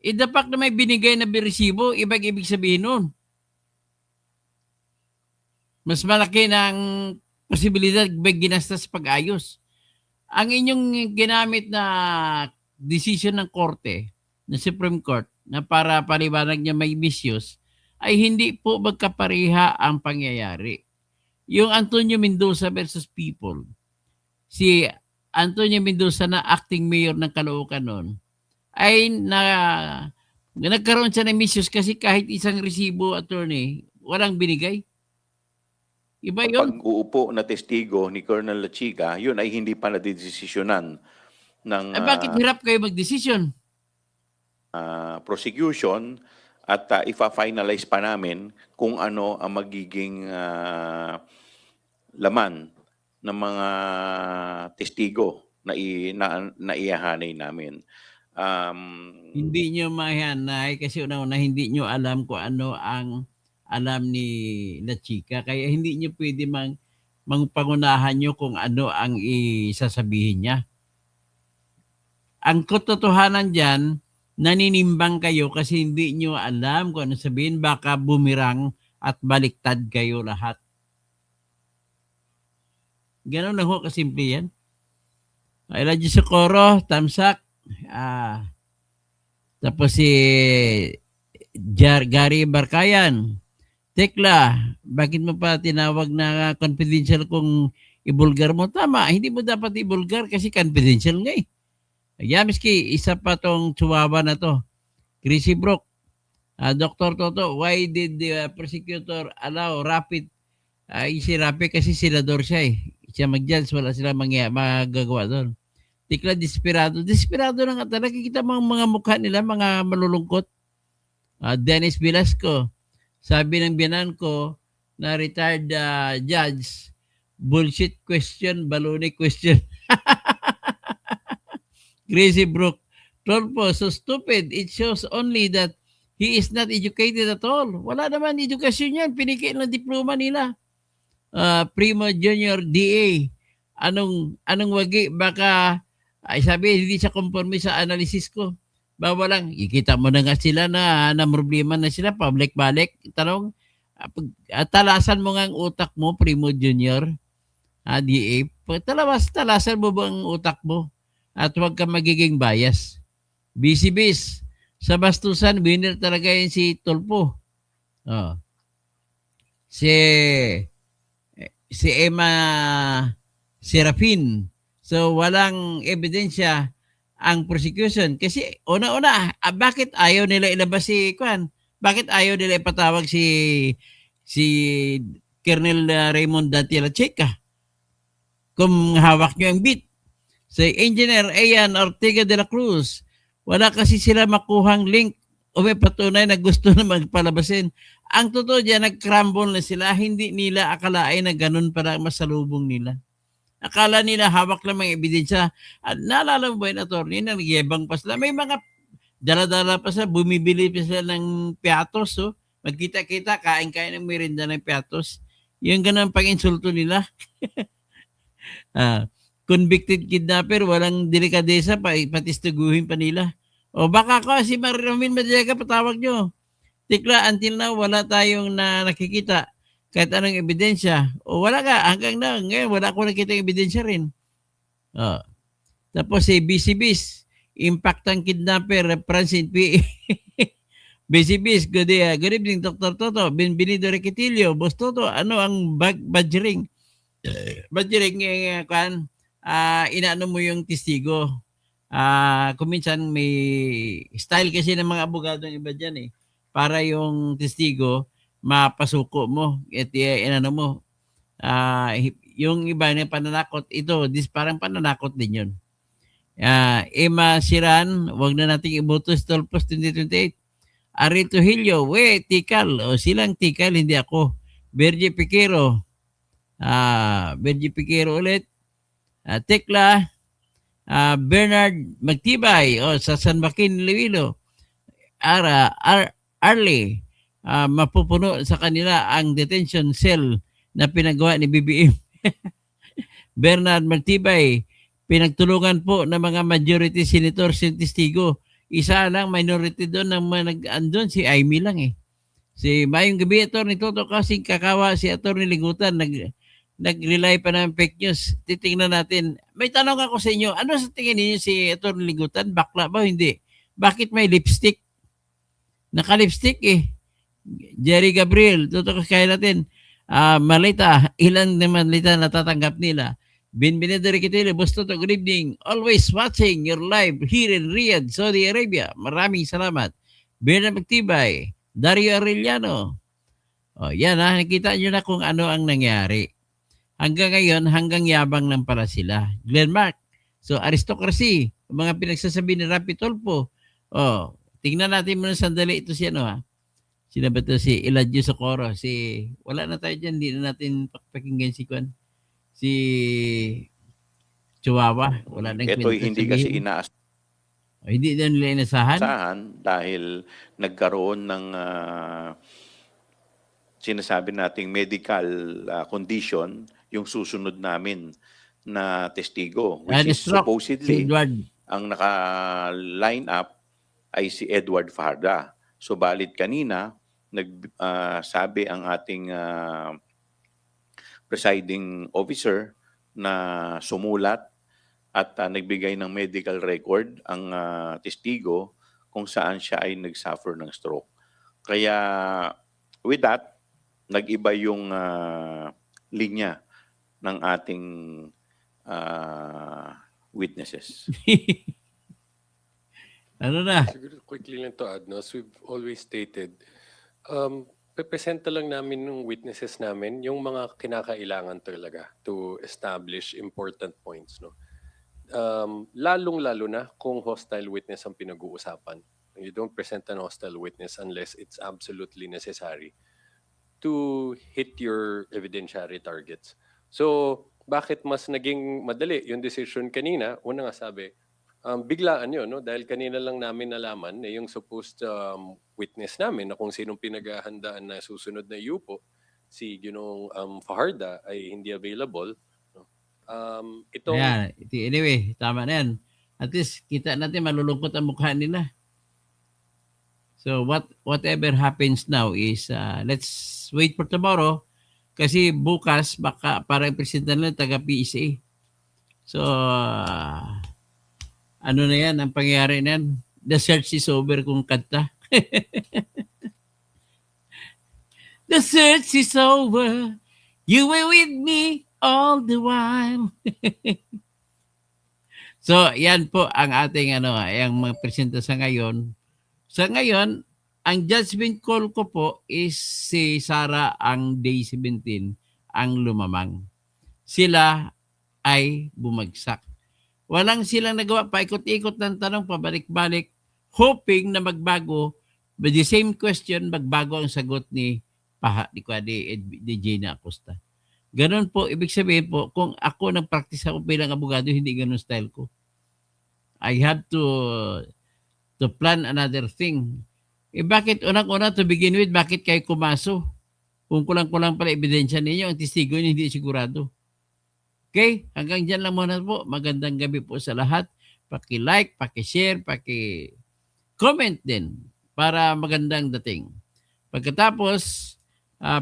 [SPEAKER 1] The fact na may binigay na resibo, ibig sabihin nun. Mas malaki ng posibilidad may ginastos pag-ayos. Ang inyong ginamit na decision ng korte, ng Supreme Court, na para paliwanag niya may misuse, ay hindi po magkapareha ang pangyayari. Yung Antonio Mendoza versus People, si Antonio Mendoza na acting mayor ng Caloocan noon, ay nagkaroon siya ng misuse kasi kahit isang resibo, attorney, walang binigay. Iba yun.
[SPEAKER 9] pag-uupo na testigo ni Colonel Lachica, yun ay hindi pa nadidesisyonan ng
[SPEAKER 1] Bakit hirap kayo mag-decision?
[SPEAKER 9] prosecution at ifa-finalize pa namin kung ano ang magiging laman ng mga testigo na ihahanay namin.
[SPEAKER 1] Hindi nyo mahanay kasi una-una hindi nyo alam kung ano ang alam ni La Chica. Kaya hindi nyo pwede pangunahan nyo kung ano ang isasabihin niya. Ang katotohanan dyan, naninimbang kayo kasi hindi nyo alam kung ano sabihin. Baka bumirang at baliktad kayo lahat. Ganon lang ho kasimple yan. Elijah Socorro, Tamsak. Tapos si Gary Barkayan. Tekla, bakit mo pa tinawag na confidential kung ibulgar mo? Tama, hindi mo dapat ibulgar kasi confidential nga eh. Kaya miski, isa pa tong chihuahua na to. Chrissy Brook. Dr. Toto, why did the prosecutor allow Rapid? Si Rapid kasi senador siya eh. Siya mag-judge, wala sila magagawa doon. Tikla, desperado. Desperado na nga talaga. Kita mga mukha nila, mga malulungkot. Dennis Velasco. Sabi ng biyanan ko na retired judge, bullshit question, baloney question. Crazy Brook. Tolpo, so stupid. It shows only that he is not educated at all. Wala naman edukasyon yan. Pinikit ng diploma nila. Primo Junior DA. Anong wagi? Baka, sabi, hindi siya conforme sa analysis ko. Bawa lang, ikita mo na nga sila na problema na sila, pabalik-balik. Tanong, talasan mo nga ang utak mo, Primo Junior, DA. Talasan mo ba ang utak mo? At huwag ka magiging bias. Busy-bis. Sa bastusan, winner talaga yun si Tolpo. Si Emma Serafin. So, walang ebidensya ang prosecution. Kasi una-una, bakit ayaw nila ilabas si Kwan? Bakit ayaw nila ipatawag si Colonel Raymond Dante Lachica? Kung hawak nyo ang beat. Si Engineer Ian Ortega de la Cruz, wala kasi sila makuhang link o may patunay na gusto na magpalabasin. Ang totoo dyan, nag-crumble na sila. Hindi nila akalain na ganun para masalubong nila. Akala nila hawak lang mga ebidensya. At naalala mo ba yung attorney na nagyebang pa sila? May mga dala-dala pa sila, bumibili pa sila ng piatos. Oh. Magkita-kita, kain-kain ng merinda ng piatos. Yung ganun pang-insulto nila. Convicted kidnapper, walang delikadesa, patistuguhin pa nila. O baka ko, si Marilyn Madriaga, patawag nyo. Tikla, until now, wala tayong nakikita kahit anong ebidensya. O wala ka, hanggang na, ngayon, wala ko nakita yung ebidensya rin. Tapos si BCBs, impact ang kidnapper, Francine P. BCBs, good evening, Dr. Toto, Benvenido Requitilio, Boss Toto, ano ang badgering? Badgering, inaano mo yung testigo. Kung minsan may style kasi ng mga abogado ng iba dyan eh. Para yung testigo, mapasuko mo. At inano mo. Yung iba na pananakot, ito, parang pananakot din yun. Emma Siran, wag na nating iboto sa Tolpos 2028. Arito Hilio, tikal. O silang tikal, hindi ako. Virgie Piquero, ulit, Tekla, Bernard Magtibay, sa San Joaquin, Iloilo, Arley, mapupuno sa kanila ang detention cell na pinagawa ni BBM. Bernard Magtibay, pinagtulungan po ng mga majority senator si testigo. Isa lang minority doon ng mga nag-andun, si Aimee lang eh. Si Mayong Gabi, Atty. Toto kasing kakawa si Atty. Ligutan, nag-rely pa ng fake news. Titingnan natin. May tanong ako sa inyo, ano sa tingin niyo si Atty. Ligutan? Bakla ba o hindi? Bakit may lipstick? Naka-lipstick eh. Jerry Gabriel, Toto kaya natin. Malita, ilan na malita natatanggap nila? Binbinado Riquitilo, Bustoto, good evening. Always watching your live here in Riyadh, Saudi Arabia. Maraming salamat. Bernard Magtibay, Dario Arellano. Yan nakita nyo na kung ano ang nangyari. Hanggang ngayon, hanggang yabang lang pala sila. Glenn Mark. So, aristocracy. Mga pinagsasabi ni Rapi Tulfo. Tingnan natin muna sandali ito si ano ha. Sino ba ito? Si Eladio Socorro. Wala na tayo dyan. Hindi na natin pakinggan si Kwan. Si Chihuahua. Wala nang
[SPEAKER 9] Ito hindi kasi
[SPEAKER 1] hindi na nila inasahan?
[SPEAKER 9] dahil nagkaroon ng sinasabi nating medical condition yung susunod namin na testigo, which is supposedly ang naka-line up ay si Edward Farda. So balit kanina nagsabi ang ating presiding officer na sumulat at nagbigay ng medical record ang testigo kung saan siya ay nag-suffer ng stroke. Kaya with that, nag-iba yung linya ng ating witnesses.
[SPEAKER 1] Ano na?
[SPEAKER 11] Siguro quickly lang to add, no? As we've always stated, pepresenta lang namin ng witnesses namin yung mga kinakailangan talaga to establish important points, no? Lalong-lalo na kung hostile witness ang pinag-uusapan. You don't present an hostile witness unless it's absolutely necessary to hit your evidentiary targets. So, bakit mas naging madali yung decision kanina? Una nga sabi, biglaan yun, no? Dahil kanina lang namin nalaman na yung supposed witness namin na kung sinong pinaghahandaan na susunod na yupo, si Ginong Fajarda ay hindi available. No?
[SPEAKER 1] Anyway, tama na yan. At least, kita natin malulungkot ang mukha nila. So, whatever happens now is, let's wait for tomorrow. Kasi bukas, baka parang presidente nila taga-PSA. So, ano na yan, ang pangyayari na yan? The search is over kung kanta. The search is over. You were with me all the while. So, yan po ang ating ang mga presenta sa ngayon. Sa ngayon, ang judgment call ko po is si Sara ang day 17 ang lumamang. Sila ay bumagsak. Walang silang nagawa, paikot-ikot ng tanong, pabalik-balik, hoping na magbago, but the same question, magbago ang sagot ni Gina Acosta. Ganon po, ibig sabihin po, kung ako nag-practice ako bilang abogado, hindi ganon style ko. I have to plan another thing. Bakit unang-una to begin with, bakit kayo kumaso? Kung kulang-kulang pala ebidensya ninyo, ang testigo niyo hindi sigurado. Okay? Hanggang dyan lang muna po. Magandang gabi po sa lahat. Paki-like, paki-share, paki-comment din para magandang dating. Pagkatapos,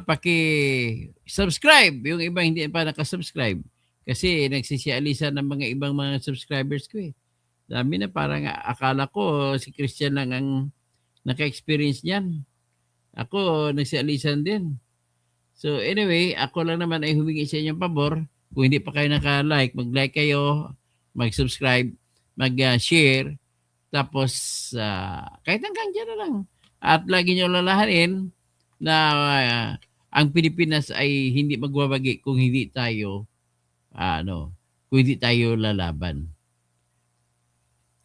[SPEAKER 1] paki-subscribe. Yung iba hindi pa nakasubscribe. Kasi nagsisialisan ng mga ibang mga subscribers ko eh. Dami na parang akala ko si Christian lang ang naka-experience niyan. Ako, nagsisialisan din. So anyway, ako lang naman ay humingi sa inyong pabor. Kung hindi pa kayo naka-like, mag-like kayo, mag-subscribe, mag-share, tapos kahit hanggang dyan na lang. At lagi nyo lalahanin na ang Pilipinas ay hindi magwawagi kung hindi tayo kung hindi tayo lalaban.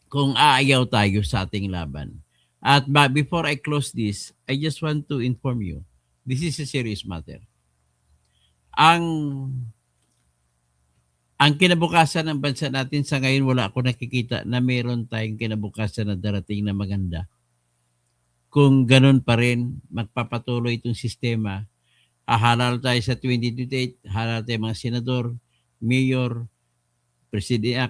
[SPEAKER 1] Kung aayaw tayo sa ating laban. At before I close this, I just want to inform you, this is a serious matter. ang kinabukasan ng bansa natin sa ngayon, wala ako nakikita na meron tayong kinabukasan na darating na maganda. Kung ganun pa rin, magpapatuloy itong sistema, halal tayo sa 2028, halal tayo mga senador, mayor, presidente,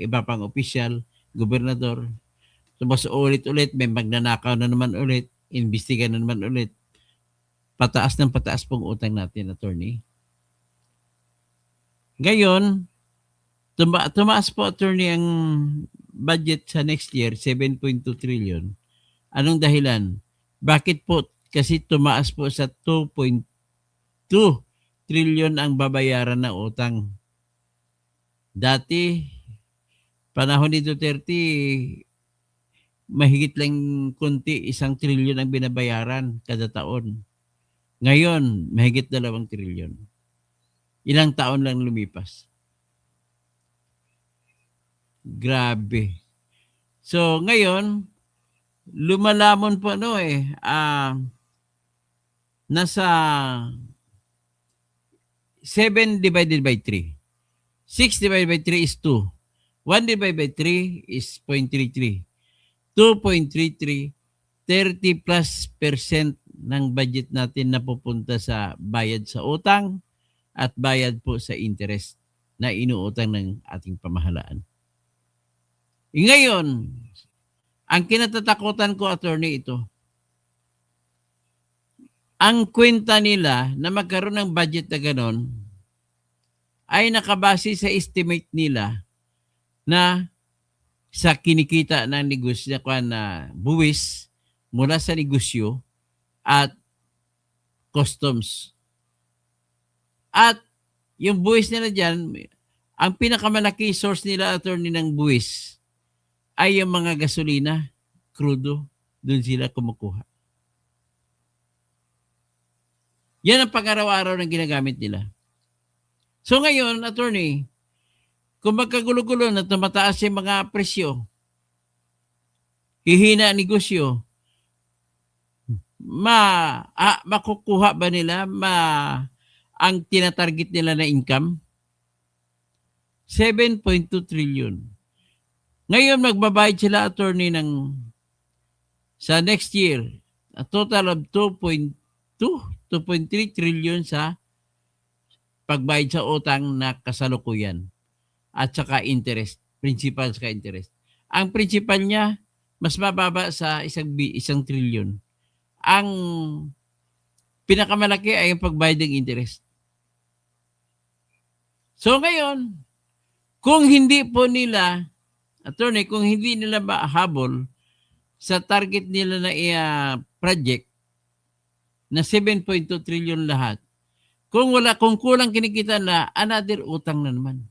[SPEAKER 1] iba pang opisyal, gobernador. Tapos ulit-ulit, may magnanakaw na naman ulit, imbestiga na naman ulit. Pataas ng pataas pong utang natin, attorney. Ngayon, tumaas po, attorney, ang budget sa next year, 7.2 trillion. Anong dahilan? Bakit po? Kasi tumaas po sa 2.2 trillion ang babayaran na utang. Dati, panahon ni Duterte, mahigit lang kunti, 1 trillion ang binabayaran kada taon. Ngayon, mahigit 2 trillion. Ilang taon lang lumipas. Grabe. So, ngayon, lumalamon po nasa 7 divided by 3. 6 divided by 3 is 2. 1 divided by 3 is 0.33. 2.33, 30+% ng budget natin na pupunta sa bayad sa utang at bayad po sa interest na inuutang ng ating pamahalaan. Ngayon, ang kinatatakutan ko, attorney, ito. Ang kwenta nila na magkaroon ng budget na ganon ay nakabase sa estimate nila na sa kinikita ng negosyo na buwis mula sa negosyo at customs. At yung buwis nila dyan, ang pinakamalaki source nila, attorney, ng buwis ay yung mga gasolina, crudo, doon sila kumukuha. Yan ang pang-araw-araw na ginagamit nila. So ngayon, attorney, kung magkagulo-gulo na tumataas yung mga presyo, hihina ang negosyo, makukuha ba nila ang tinatarget nila na income? 7.2 trillion. Ngayon, magbabayad sila, attorney, sa next year, a total of 2.3 trillion sa pagbayad sa utang na kasalukuyan at saka interest, principal saka interest. Ang principal niya, mas mababa sa 1 trillion. Ang pinakamalaki ay ang pagbayad ng interest. So ngayon, kung hindi po nila, attorney, kung hindi nila mahabol sa target nila na project na 7.2 trillion lahat, kung kulang kinikita na, another utang na naman.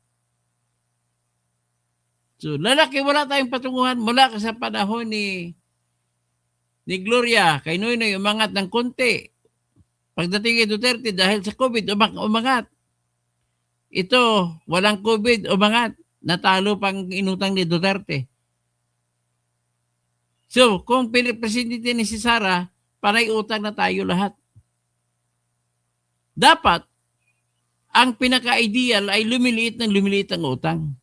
[SPEAKER 1] So, lalaki, wala tayong patunguhan mula sa panahon ni Gloria, kay Noynoy, umangat ng konti. Pagdating kay Duterte, dahil sa COVID, umangat. Ito, walang COVID, umangat. Natalo pang inutang ni Duterte. So, kung presidente ni si Sara, panay utang na tayo lahat. Dapat, ang pinaka-ideal ay lumiliit ang utang.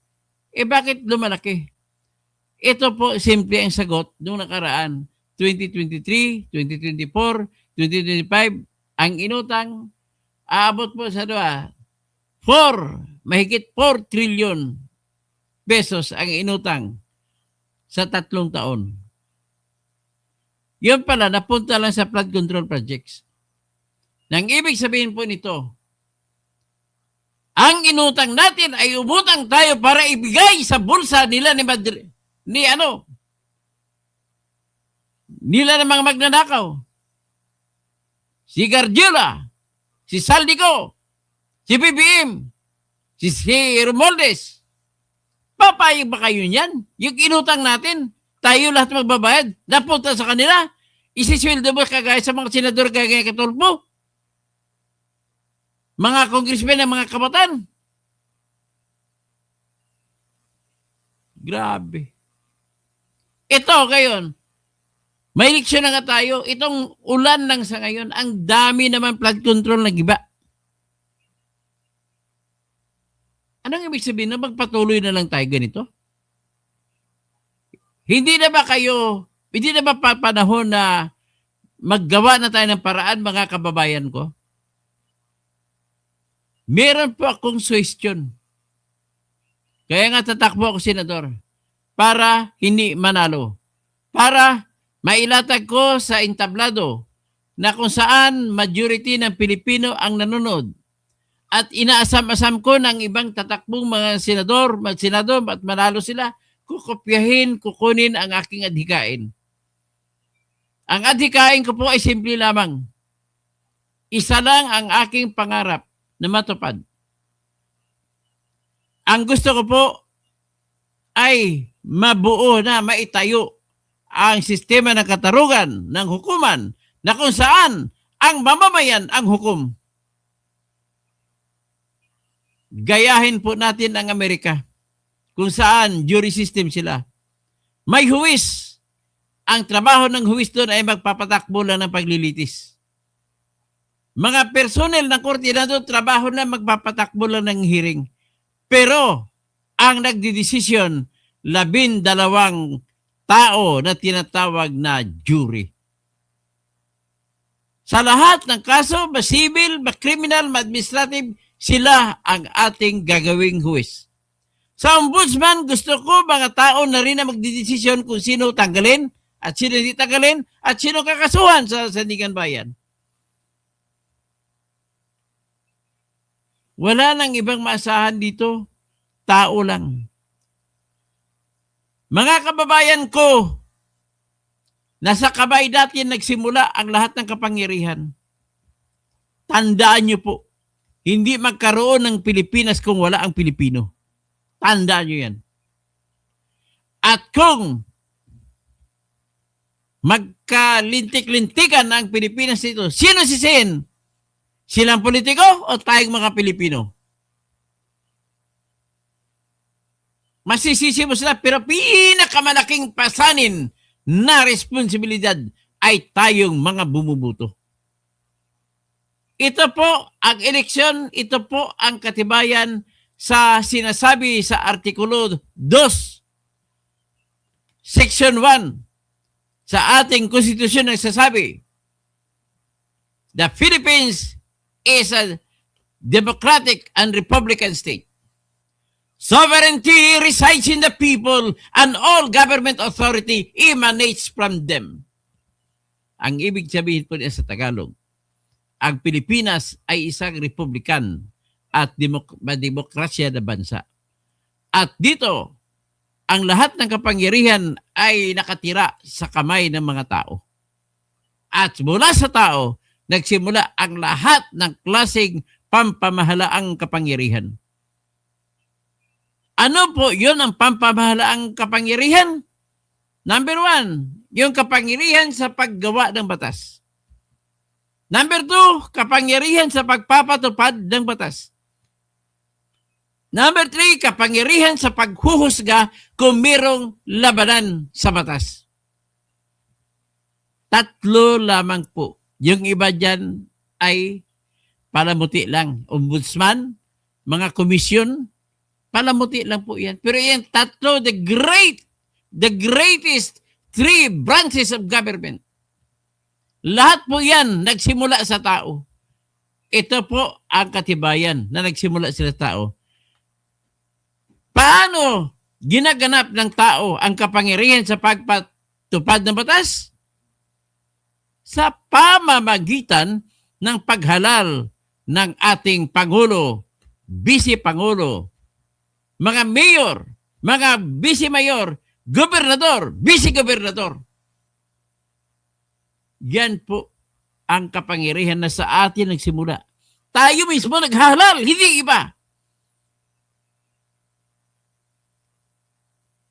[SPEAKER 1] Bakit lumalaki? Ito po, simple ang sagot noong nakaraan. 2023, 2024, 2025, ang inutang, aabot po sa mahigit 4 trillion pesos ang inutang sa 3 taon. Yun pala, napunta lang sa flood control projects. Nang ibig sabihin po nito, ang inutang natin ay umutang tayo para ibigay sa bulsa nila nila ng mga magnanakaw. Si Gargiola, si Saldico, si BBM, si Romualdez. Papayag ba kayo niyan? Yung inutang natin, tayo lahat magbabayad. Napunta sa kanila, isisweldo mo kagaya sa mga senador kagaya Katulpo. Mga congressmen ng mga kabatan. Grabe. Ito ngayon, may eleksyon na nga tayo. Itong ulan lang sa ngayon, ang dami naman flood control na giba. Anong ibig sabihin na magpatuloy na lang tayo ganito? Hindi na ba panahon na maggawa na tayo ng paraan, mga kababayan ko? Meron po akong suggestion. Kaya nga tatakbo ako, Senador, para hindi manalo. Para mailatag ko sa entablado na kung saan majority ng Pilipino ang nanonood. At inaasam-asam ko ng ibang tatakbong mga senador at manalo sila, kukopyahin, kukunin ang aking adhikain. Ang adhikain ko po ay simple lamang. Isa lang ang aking pangarap na matupad. Ang gusto ko po ay mabuo na maitayo ang sistema ng katarungan ng hukuman na kung saan ang mamamayan ang hukom. Gayahin po natin ang Amerika kung saan jury system sila. May huwis. Ang trabaho ng huwis doon ay magpapatakbo lang ng paglilitis. Mga personnel ng korte na doon, trabaho na magpapatakbo lang ng hearing. Pero ang nagdidesisyon, 12 tao na tinatawag na jury. Sa lahat ng kaso, ma-civil, ma-criminal, ma-administrative, sila ang ating gagawing huwis. Sa ombudsman, gusto ko mga tao na rin na magdidesisyon kung sino tanggalin at sino hindi tanggalin at sino kakasuhan sa Sandigan Bayan. Wala nang ibang maasahan dito, tao lang. Mga kababayan ko, nasa kamay natin nagsimula ang lahat ng kapangyarihan. Tandaan niyo po, hindi magkaroon ng Pilipinas kung wala ang Pilipino. Tandaan niyo yan. At kung magkalintik-lintikan ang Pilipinas dito, sino sisihin? Silang politiko o tayong mga Pilipino? Masisisi mo sila, pero pinakamalaking pasanin na responsibilidad ay tayong mga bumubuto. Ito po ang eleksyon, ito po ang katibayan sa sinasabi sa Artikulo 2, Section 1 sa ating konstitusyon na nagsasabi, the Philippines is a democratic and republican state. Sovereignty resides in the people and all government authority emanates from them. Ang ibig sabihin po niya sa Tagalog, ang Pilipinas ay isang republikan at demokrasya na bansa. At dito, ang lahat ng kapangyarihan ay nakatira sa kamay ng mga tao. At mula sa tao, nagsimula ang lahat ng klaseng pampamahalaang kapangyarihan. Ano po yun ang pampamahalaang kapangyarihan? Number 1, yung kapangyarihan sa paggawa ng batas. Number 2, kapangyarihan sa pagpapatupad ng batas. Number 3, kapangyarihan sa paghuhusga kung mayroong labanan sa batas. 3 lamang po. Yung iba dyan ay palamuti lang. Ombudsman, mga komisyon, palamuti lang po yan. Pero yan 3, the greatest 3 branches of government. Lahat po yan nagsimula sa tao. Ito po ang katibayan na nagsimula sa tao. Paano ginaganap ng tao ang kapangyarihan sa pagpatupad ng batas? Sa pamamagitan ng paghalal ng ating Pangulo, Vice-Pangulo, mga mayor, mga vice-mayor, gobernador, vice-gobernador. Yan po ang kapangyarihan na sa atin nagsimula. Tayo mismo naghalal, hindi iba.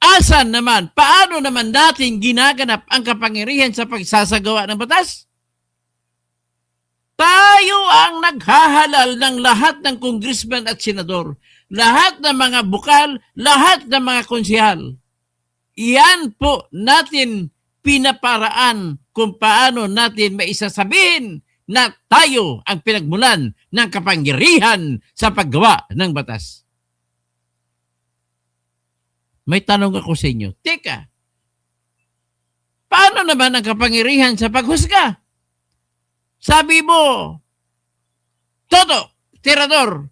[SPEAKER 1] Asan naman, paano naman natin ginaganap ang kapangyarihan sa pagsasagawa ng batas? Tayo ang naghahalal ng lahat ng congressman at senador, lahat ng mga bukal, lahat ng mga konsehal. Iyan po natin pinaparaan kung paano natin maisasabihin na tayo ang pinagmulan ng kapangyarihan sa paggawa ng batas. May tanong ako sa inyo. Teka, paano naman ang kapangyarihan sa paghusga? Sabi mo, Toto, tirador,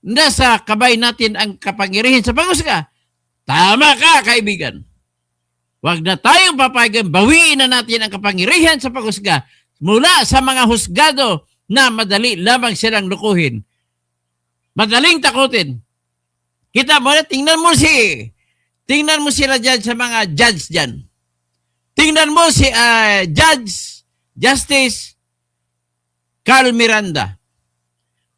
[SPEAKER 1] nasa kabay natin ang kapangyarihan sa paghusga. Tama ka, kaibigan. Huwag na tayong papayagan, bawiin na natin ang kapangyarihan sa paghusga mula sa mga husgado na madali lamang silang lukuhin. Madaling takutin. Kita mo na, tingnan mo sila dyan sa mga judge dyan. Tingnan mo si Justice Carl Miranda.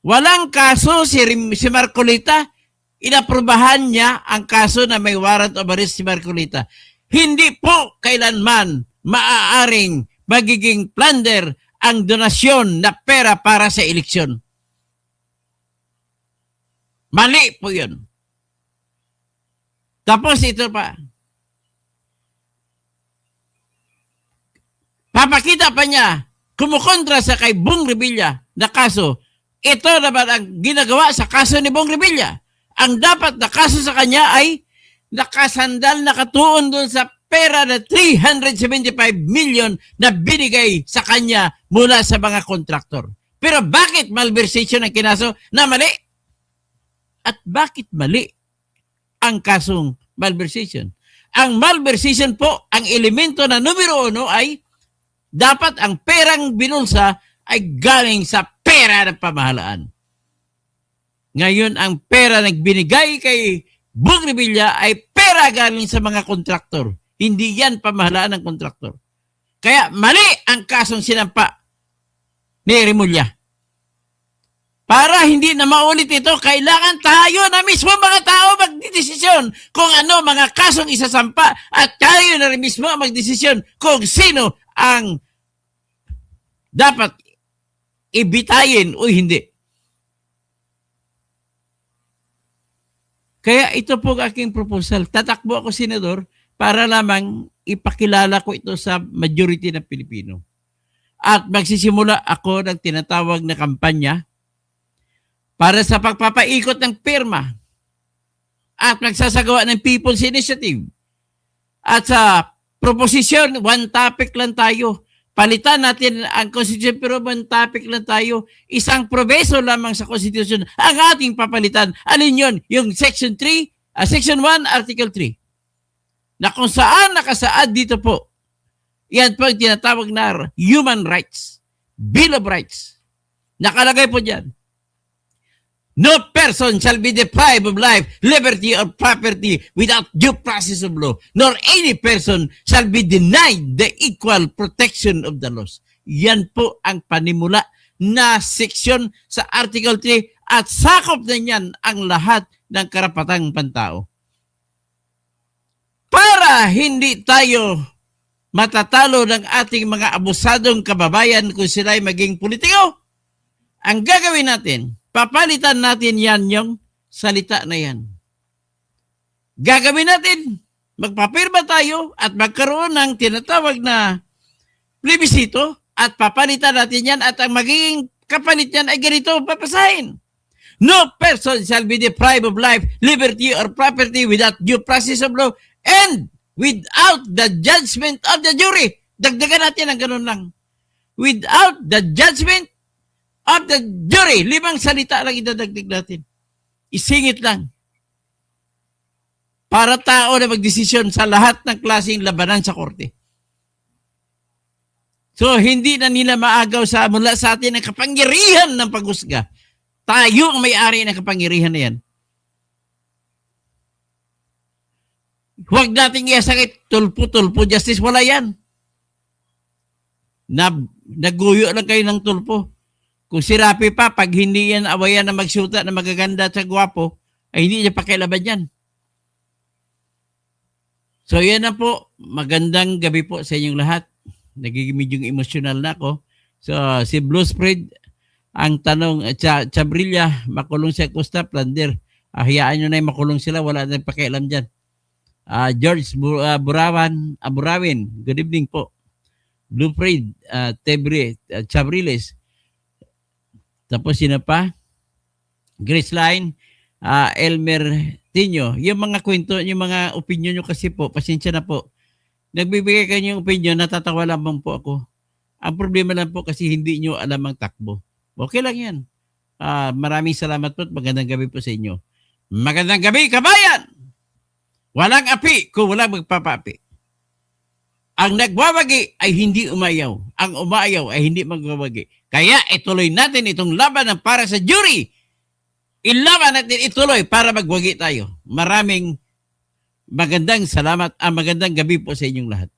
[SPEAKER 1] Walang kaso si Marcolita. Inaprubahan niya ang kaso na may warrant of arrest si Marcolita. Hindi po kailanman maaaring magiging plunder ang donasyon na pera para sa eleksyon. Mali po yun. Tapos ito pa. Papakita pa niya, kumukontra sa kay Bong Revilla na kaso. Ito naman ang ginagawa sa kaso ni Bong Revilla. Ang dapat na kaso sa kanya ay nakasandal, nakatuon doon sa pera na 375 million na binigay sa kanya mula sa mga kontraktor. Pero bakit malversation ang kinaso na mali? At bakit mali ang kasong malversation? Ang malversation po, ang elemento na numero 1 ay dapat ang perang binulsa ay galing sa pera ng pamahalaan. Ngayon, ang pera na binigay kay Bong Revilla ay pera galing sa mga kontraktor. Hindi yan pamahalaan ng kontraktor. Kaya mali ang kasong sinampa ni Remulla. Para hindi na maulit ito, kailangan tayo na mismo mga tao magdidesisyon kung ano mga kasong isasampa at tayo na rin mismo magdesisyon kung sino ang dapat ibitayin o hindi. Kaya ito po ang aking proposal. Tatakbo ako, Senador, para lamang ipakilala ko ito sa majority ng Pilipino. At magsisimula ako ng tinatawag na kampanya para sa pagpapaikot ng pirma at magsasagawa ng People's Initiative. At sa proposisyon, one topic lang tayo. Palitan natin ang Constitution pero one topic lang tayo. Isang probeso lamang sa Constitution ang ating papalitan. Alin yun? Yung Section 3, Section 1, Article 3. Na kung saan nakasaad dito po, yan po ang tinatawag na human rights, Bill of Rights. Nakalagay po dyan. No person shall be deprived of life, liberty, or property without due process of law, nor any person shall be denied the equal protection of the laws. Yan po ang panimula na seksyon sa Article 3 at sakop na yan ang lahat ng karapatang pantao. Para hindi tayo matatalo ng ating mga abusadong kababayan kung sila'y maging politiko, ang gagawin natin, papalitan natin yan yung salita na yan. Gagawin natin, magpapirma tayo at magkaroon ng tinatawag na plebisito at papalitan natin yan at ang magiging kapalit yan ay ganito papasahin. No person shall be deprived of life, liberty, or property without due process of law and without the judgment of the jury. Dagdagan natin ang ganun lang. Without the judgment of the jury. 5 salita lang idadagdag natin. Isingit lang. Para tao na magdesisyon sa lahat ng klaseng labanan sa korte. So, hindi na nila maagaw mula sa atin ang kapangyarihan ng paghusga. Tayo ang may-ari ng kapangyarihan na yan. Huwag nating iasakit tulpo-tulpo justice. Wala yan. Naguyo lang kayo ng tulpo. Kung si Rapi pa, pag hindi yan awayan na magsuta na magaganda at gwapo, ay hindi niya pakialaban yan. So yan na po. Magandang gabi po sa inyong lahat. Nagiging medyo emosyonal na ako. So si Blue Spread, ang tanong, Chabrilla, makulong si Acosta, plunder. Hayaan nyo na yung makulong sila, wala na pakialam dyan. George Burawin, good evening po. Blue Spread, Tebre, Chabriles. Tapos sino pa? Grace Line, Elmer Tinyo, yung mga kwento, yung mga opinion nyo kasi po, pasensya na po. Nagbibigay kayo ng opinion, natatawa lamang po ako. Ang problema lang po kasi hindi nyo alam ang takbo. Okay lang yan. Maraming salamat po at magandang gabi po sa inyo. Magandang gabi, kabayan! Walang api kung walang magpapaapi. Ang nagwawagi ay hindi umayaw. Ang umayaw ay hindi magwawagi. Kaya ituloy natin itong laban para sa jury. Ilaban natin ituloy para magwagi tayo. Maraming magandang salamat. Magandang gabi po sa inyong lahat.